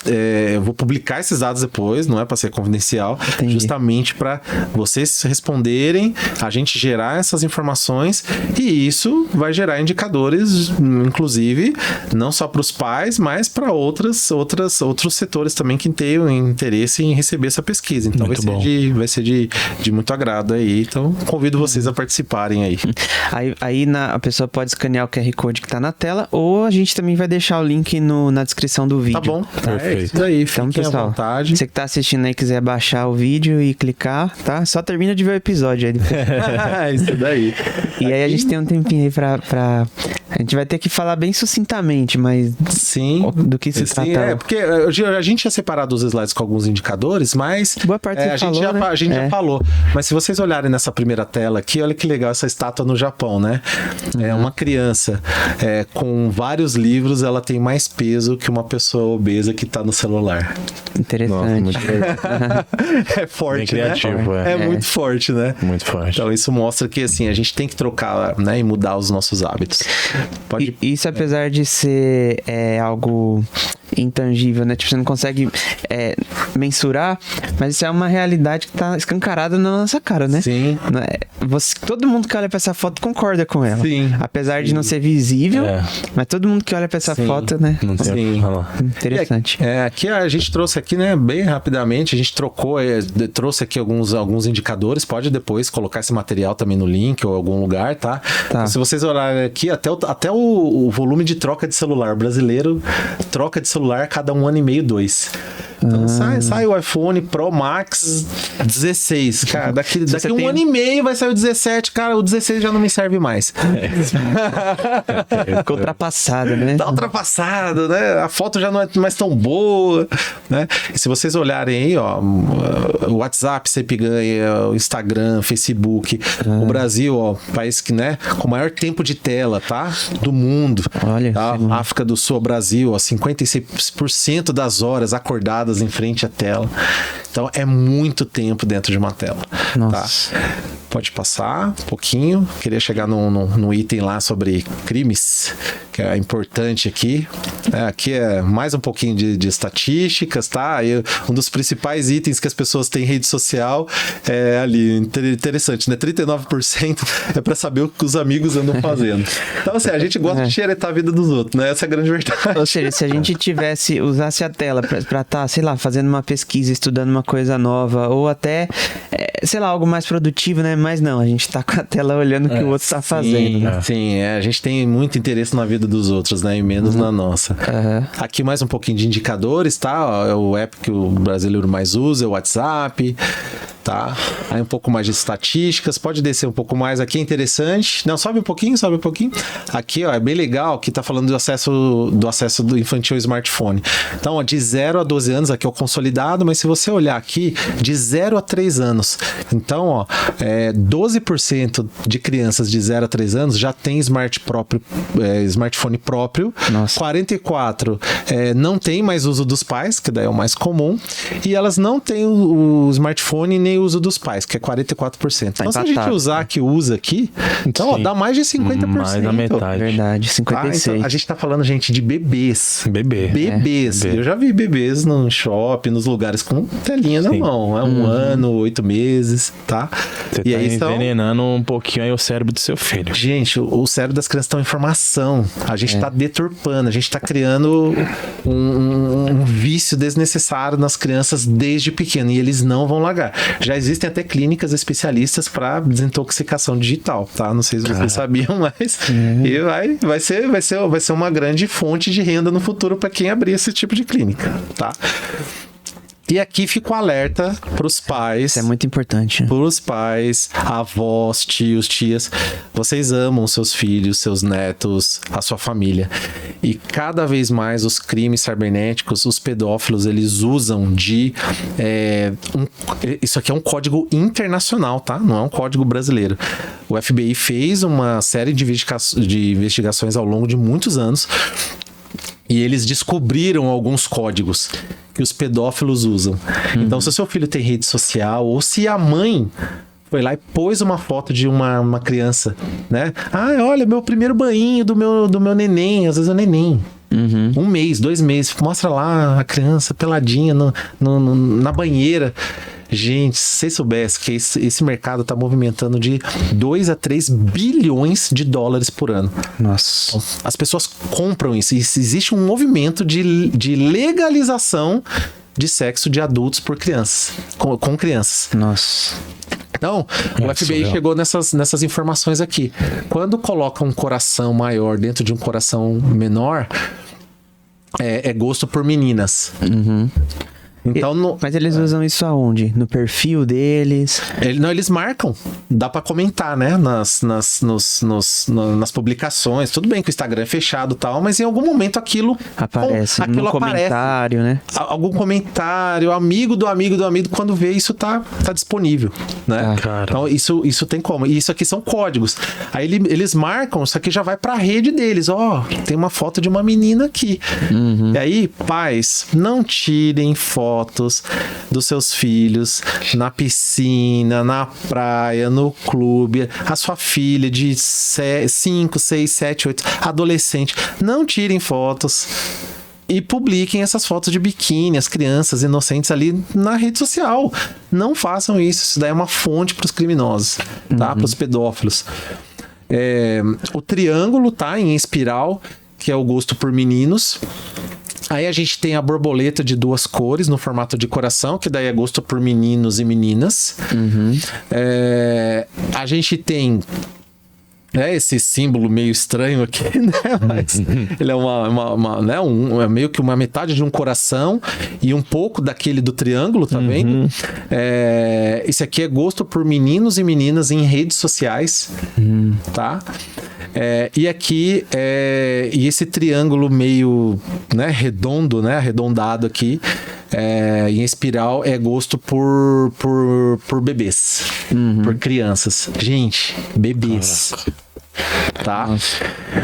eu vou publicar esses dados depois, não é para ser confidencial, justamente para vocês responderem, a gente gerar essas informações, e isso vai gerar indicadores, inclusive, não só para os pais, mas para outros setores também que tenham interesse em receber essa pesquisa. Então vai ser de muito agrado aí. Então, convido vocês a participarem aí. Aí a pessoa pode escanear o QR Code que tá na tela, ou a gente também vai deixar o link na descrição do vídeo. Tá bom. Perfeito. Isso daí, então, fiquem pessoal, à vontade. Você que tá assistindo aí, quiser baixar o vídeo e clicar, tá? Só termina de ver o episódio aí. Isso daí. E aí a gente tem um tempinho aí pra... A gente vai ter que falar bem sucintamente, mas... Sim. Do que se trata. Porque a gente tinha separado os slides com alguns indicadores, mas... Boa parte a gente já falou. Mas se vocês olharem nessa primeira tela aqui, olha que legal essa estátua no Japão, né? É uma criança com vários livros, ela tem mais peso que uma pessoa obesa que tá no celular. Interessante. Nossa, é forte, bem criativo, né? É muito forte, né? Muito forte. Então isso mostra que, assim, a gente tem que trocar, né? E mudar os nossos hábitos. Isso, apesar de ser algo intangível, né? Tipo, você não consegue mensurar, mas isso é uma realidade que tá escancarada na nossa cara, né? Sim. Todo mundo que olha pra essa foto concorda com ela. Sim. Apesar de não ser visível, mas todo mundo que olha pra essa foto, né? Não tem o que falar. Interessante. Aqui a gente trouxe aqui, né, bem rapidamente, a gente trouxe aqui alguns indicadores, pode depois colocar esse material também no link ou em algum lugar, tá? Então, se vocês olharem aqui, até o volume de troca de celular, o brasileiro troca de celular a cada 1 ano e meio, 2. Então sai o iPhone Pro Max 16, cara, daqui um ano e meio vai sair o 17, cara, o 16 já não me serve mais. Ficou ultrapassado, né? Tá ultrapassado, né? A foto já não é mais tão boa, né? E se vocês olharem aí, ó, o WhatsApp sempre ganha, o Instagram, Facebook, o Brasil, ó, país que, né, com o maior tempo de tela, tá? Do mundo. Olha, tá? África do Sul, Brasil, ó, 56% das horas acordadas em frente à tela. Então é muito tempo dentro de uma tela. Nossa. Tá? Pode passar um pouquinho. Queria chegar no item lá sobre crimes, que é importante aqui. Aqui é mais um pouquinho de estatísticas, tá? E um dos principais itens que as pessoas têm em rede social é ali, interessante, né? 39% é para saber o que os amigos andam fazendo. Então, assim, a gente gosta de xeretar a vida dos outros, né? Essa é a grande verdade. Ou seja, se a gente usasse a tela pra estar, sei lá, fazendo uma pesquisa, estudando uma coisa nova, ou até, sei lá, algo mais produtivo, né? Mas não, a gente tá com a tela olhando o que o outro tá fazendo. Né? Sim, a gente tem muito interesse na vida dos outros, né? E menos na nossa. Aqui mais um pouquinho de indicadores, tá? É o app que o brasileiro mais usa, é o WhatsApp, tá? Aí um pouco mais de estatísticas, pode descer um pouco mais, aqui é interessante. Não, sobe um pouquinho. Aqui, ó, é bem legal, que tá falando do acesso do infantil ao smartphone. Então, ó, de 0 a 12 anos, aqui é o consolidado, mas se você olhar aqui, de 0 a 3 anos. Então, ó, 12% de crianças de 0 a 3 anos já tem smartphone próprio. Nossa. 44% não tem mais uso dos pais, que daí é o mais comum, e elas não têm o smartphone nem o uso dos pais, que é 44%. Então, se a gente usar que usa aqui, então, ó, dá mais de 50%. Mais da metade. Verdade, 56%. Tá? Então, a gente tá falando, gente, de bebês. Bebê. Eu já vi bebês no shopping, nos lugares com telinha na mão. É 1 ano, 8 meses, tá? Você tá envenenando um pouquinho aí o cérebro do seu filho. Gente, o cérebro das crianças está em formação. A gente tá deturpando, a gente tá criando um vício desnecessário nas crianças desde pequeno, e eles não vão largar. Já existem até clínicas especialistas para desintoxicação digital, tá? Não sei se vocês sabiam, mas e vai ser uma grande fonte de renda no futuro para quem abrir esse tipo de clínica, tá? E aqui fica o alerta para os pais. Isso é muito importante. Para os pais, avós, tios, tias. Vocês amam seus filhos, seus netos, a sua família. E cada vez mais os crimes cibernéticos, os pedófilos, eles usam de... isso aqui é um código internacional, tá? Não é um código brasileiro. O FBI fez uma série de investigações ao longo de muitos anos. E eles descobriram alguns códigos que os pedófilos usam. Então, se o seu filho tem rede social, ou se a mãe foi lá e pôs uma foto de uma criança, né? Ah, olha, meu primeiro banho do meu neném, às vezes é o neném. 1 mês, 2 meses, mostra lá a criança peladinha na banheira. Gente, se vocês soubessem que esse mercado está movimentando de 2 a 3 bilhões de dólares por ano. Nossa. As pessoas compram isso. Existe um movimento de legalização de sexo de adultos por crianças, com crianças. Nossa. Então, o FBI chegou nessas informações aqui. Quando coloca um coração maior dentro de um coração menor, é gosto por meninas. Então, mas eles usam isso aonde? No perfil deles? Eles marcam. Dá pra comentar, né? Nas publicações. Tudo bem que o Instagram é fechado e tal, mas em algum momento aquilo aparece. Aquilo comentário, né? Algum comentário, amigo do amigo, quando vê, isso tá disponível, né? Então, isso tem como. E isso aqui são códigos. Aí eles marcam, isso aqui já vai pra rede deles. Tem uma foto de uma menina aqui. E aí, pais, não tirem fotos dos seus filhos na piscina, na praia, no clube. A sua filha de 5, 6, 7, 8, adolescente. Não tirem fotos e publiquem essas fotos de biquíni, as crianças inocentes ali na rede social. Não façam isso. Isso daí é uma fonte para os criminosos, tá? Para os pedófilos. O triângulo, tá? Em espiral, que é o gosto por meninos. Aí a gente tem a borboleta de 2 cores no formato de coração, que daí é gosto por meninos e meninas. A gente tem esse símbolo meio estranho aqui, né? Mas ele é é meio que uma metade de um coração e um pouco daquele do triângulo, tá vendo? Esse aqui é gosto por meninos e meninas em redes sociais, tá? E aqui, e esse triângulo meio, né, redondo, né, arredondado aqui, em espiral, é gosto por bebês, por crianças. Gente, bebês. Caraca. Tá? Nossa.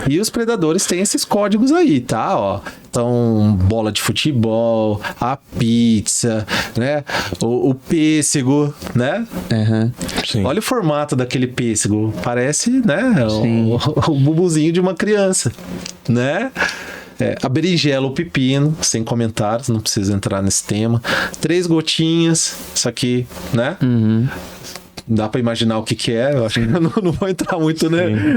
E os predadores têm esses códigos aí, tá? Ó. Então, bola de futebol, a pizza, né? O pêssego, né? Olha o formato daquele pêssego. Parece, né? O bubuzinho de uma criança, né? A berinjela, o pepino, sem comentários, não precisa entrar nesse tema. 3 gotinhas, isso aqui, né? Dá pra imaginar o que é. Eu acho que eu não vou entrar muito, né,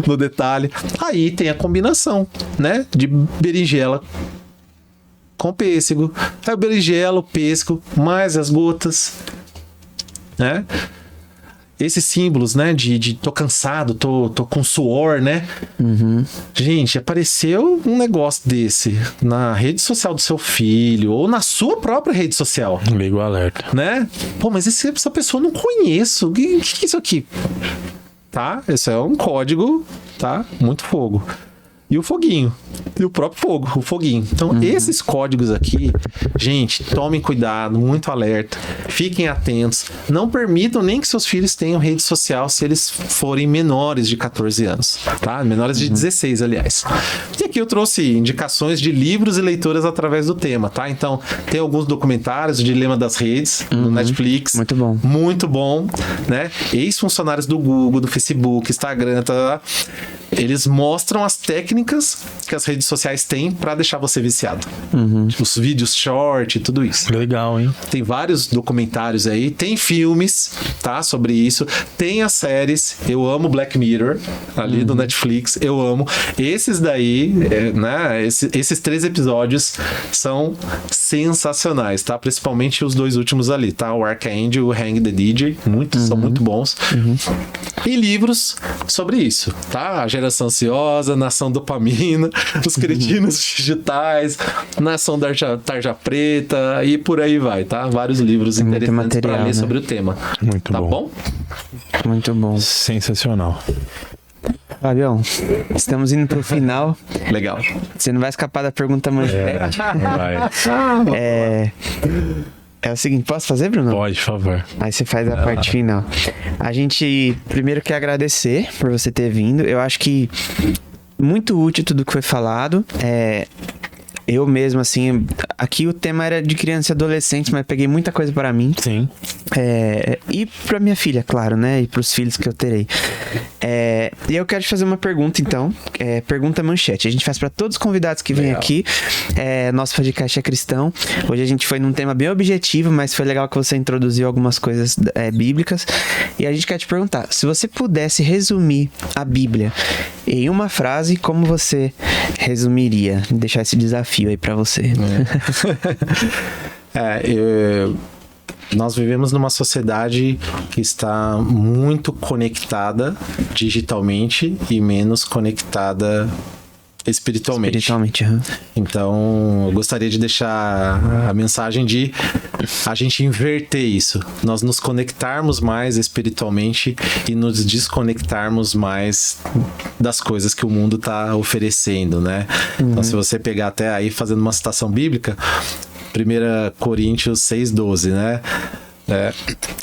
no detalhe. Aí tem a combinação, né, de berinjela com pêssego. Aí o berinjela, o pêssego, mais as gotas, né? Esses símbolos, né, de tô cansado, tô com suor, né? Gente, apareceu um negócio desse na rede social do seu filho ou na sua própria rede social. Liga o alerta. Né? Pô, mas essa pessoa eu não conheço. O que é isso aqui? Tá? Esse é um código, tá? Muito fogo. E o foguinho. E o próprio fogo, o foguinho. Então, esses códigos aqui, gente, tomem cuidado, muito alerta. Fiquem atentos. Não permitam nem que seus filhos tenham rede social se eles forem menores de 14 anos, tá? Menores de 16, aliás. E aqui eu trouxe indicações de livros e leituras através do tema, tá? Então, tem alguns documentários, o Dilema das Redes, no Netflix. Muito bom. Muito bom, né? Ex-funcionários do Google, do Facebook, Instagram, eles mostram as técnicas que as redes sociais têm pra deixar você viciado. Tipo, os vídeos short e tudo isso. Legal, hein? Tem vários documentários aí, tem filmes, tá, sobre isso. Tem as séries, eu amo Black Mirror, ali do Netflix, eu amo. Esses daí, né, esses 3 episódios são sensacionais, tá? Principalmente os 2 últimos ali, tá? O Arcangel e o Hang the DJ, são muito bons. E livros sobre isso, tá? A Geração Ansiosa, Nação Dopamina, Os Cretinos Digitais, Nação Tarja Preta e por aí vai, tá? Vários livros interessantes para ler, né, sobre o tema. Muito tá bom. Muito bom. Sensacional. Fabião, estamos indo pro final. Legal. Você não vai escapar da pergunta manchete. É o seguinte, posso fazer, Bruno? Pode, por favor. Aí você faz a parte final. A gente primeiro quer agradecer por você ter vindo. Eu acho que muito útil tudo que foi falado. Eu mesmo, assim, aqui o tema era de criança e adolescente, mas peguei muita coisa para mim. Sim. E pra minha filha, claro, né? E pros filhos que eu terei. E eu quero te fazer uma pergunta, então. Pergunta manchete. A gente faz para todos os convidados que vêm aqui. Nosso podcast é cristão. Hoje a gente foi num tema bem objetivo, mas foi legal que você introduziu algumas coisas bíblicas. E a gente quer te perguntar, se você pudesse resumir a Bíblia em uma frase, como você resumiria? Deixar esse desafio aí pra você. Nós vivemos numa sociedade que está muito conectada digitalmente e menos conectada espiritualmente. Então, eu gostaria de deixar a mensagem de a gente inverter isso. Nós nos conectarmos mais espiritualmente e nos desconectarmos mais das coisas que o mundo está oferecendo, né? Então, se você pegar até aí, fazendo uma citação bíblica, 1 Coríntios 6,12, né?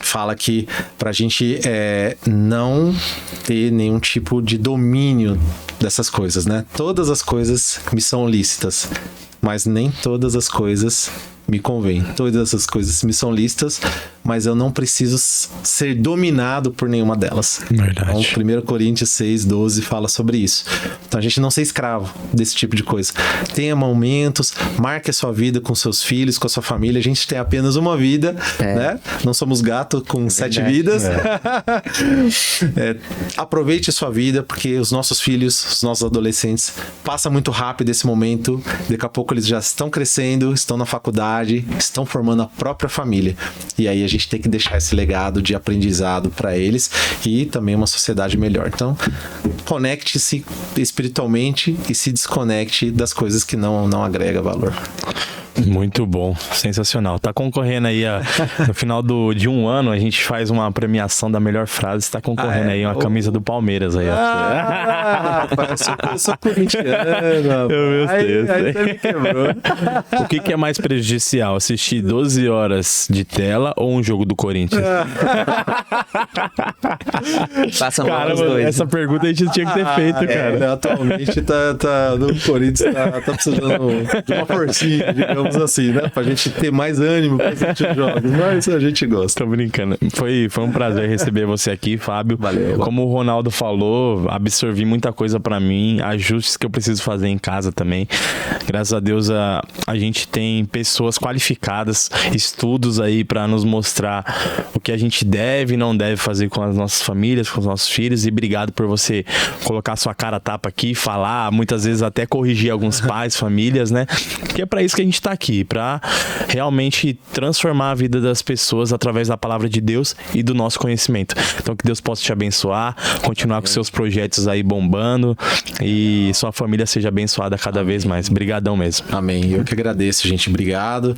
Fala que pra gente não ter nenhum tipo de domínio dessas coisas, né? Todas as coisas me são lícitas, mas nem todas as coisas me convêm. Todas as coisas me são lícitas, mas eu não preciso ser dominado por nenhuma delas. Verdade. Então, 1 Coríntios 6,12 fala sobre isso. Então, a gente não ser escravo desse tipo de coisa. Tenha momentos, marque a sua vida com seus filhos, com a sua família. A gente tem apenas uma vida, né? Não somos gato com 7 vidas. Aproveite a sua vida, porque os nossos filhos, os nossos adolescentes, passa muito rápido esse momento. Daqui a pouco eles já estão crescendo, estão na faculdade, estão formando a própria família. E aí a gente tem que deixar esse legado de aprendizado para eles e também uma sociedade melhor. Então, conecte-se espiritualmente e se desconecte das coisas que não agregam valor. Muito bom, sensacional. Tá concorrendo aí, no final de um ano, a gente faz uma premiação da melhor frase. Tá concorrendo aí uma camisa do Palmeiras aí. Eu sou corintiano. Eu Aí você me quebrou. O que é mais prejudicial? Assistir 12 horas de tela ou um jogo do Corinthians? Passa Cara, os dois. essa pergunta a gente tinha que ter feito, cara. Atualmente no Corinthians tá precisando de uma forcinha, digamos assim, né? Pra gente ter mais ânimo pra assistir os jogos. Mas a gente gosta. Tô brincando. Foi um prazer receber você aqui, Fábio. Valeu. Como o Ronaldo falou, absorvi muita coisa pra mim, ajustes que eu preciso fazer em casa também. Graças a Deus a gente tem pessoas qualificadas, estudos aí pra nos mostrar o que a gente deve e não deve fazer com as nossas famílias, com os nossos filhos. E obrigado por você colocar sua cara a tapa aqui, falar, muitas vezes até corrigir alguns pais, famílias, né? Porque é pra isso que a gente tá aqui, para realmente transformar a vida das pessoas através da palavra de Deus e do nosso conhecimento. Então que Deus possa te abençoar, continuar com seus projetos aí bombando e sua família seja abençoada cada vez mais. Obrigadão mesmo. Amém. Eu que agradeço, gente. Obrigado.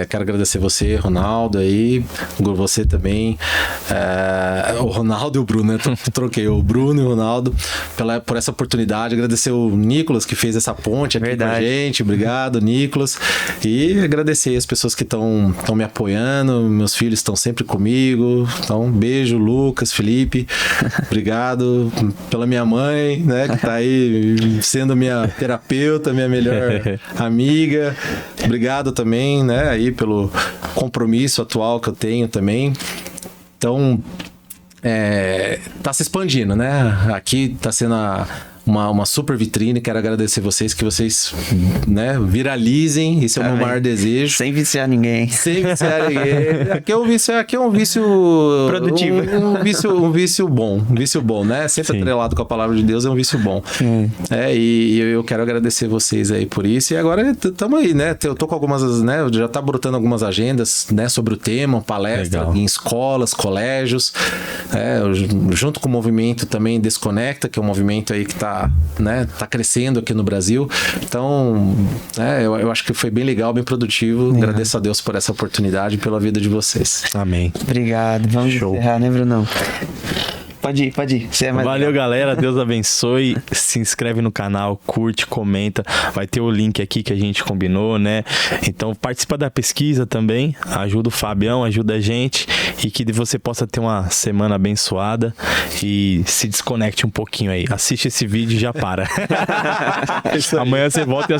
Quero agradecer você, Ronaldo, aí, você também, o Ronaldo e o Bruno, né? Troquei o Bruno e o Ronaldo por essa oportunidade. Agradecer o Nicolas que fez essa ponte aqui com a gente. Obrigado, Nicolas. E agradecer as pessoas que estão me apoiando, meus filhos estão sempre comigo. Então, beijo, Lucas, Felipe. Obrigado pela minha mãe, né, que tá aí sendo minha terapeuta, minha melhor amiga. Obrigado também, né, aí pelo compromisso atual que eu tenho também. Então, tá se expandindo, né? Aqui tá sendo uma super vitrine. Quero agradecer vocês, que vocês, né, viralizem. Esse é o meu maior desejo. Sem viciar ninguém. Sem viciar ninguém. Aqui é um vício produtivo. Um vício bom, né? Sempre atrelado com a palavra de Deus, é um vício bom. E eu quero agradecer vocês aí por isso. E agora estamos aí, né? Eu tô com algumas, né? Já tá brotando algumas agendas, né, sobre o tema, palestra em escolas, colégios, junto com o movimento também Desconecta, que é um movimento aí que tá crescendo aqui no Brasil. Então, eu acho que foi bem legal, bem produtivo. Agradeço a Deus por essa oportunidade e pela vida de vocês. Amém. Obrigado. Vamos encerrar, né, Brunão? Pode ir. Você é mais Valeu, legal. galera. Deus abençoe. Se inscreve no canal, curte, comenta. Vai ter o link aqui que a gente combinou, né? Então, participa da pesquisa também. Ajuda o Fabião, ajuda a gente. E que você possa ter uma semana abençoada. E se desconecte um pouquinho aí. Assiste esse vídeo e já para. Amanhã você volta e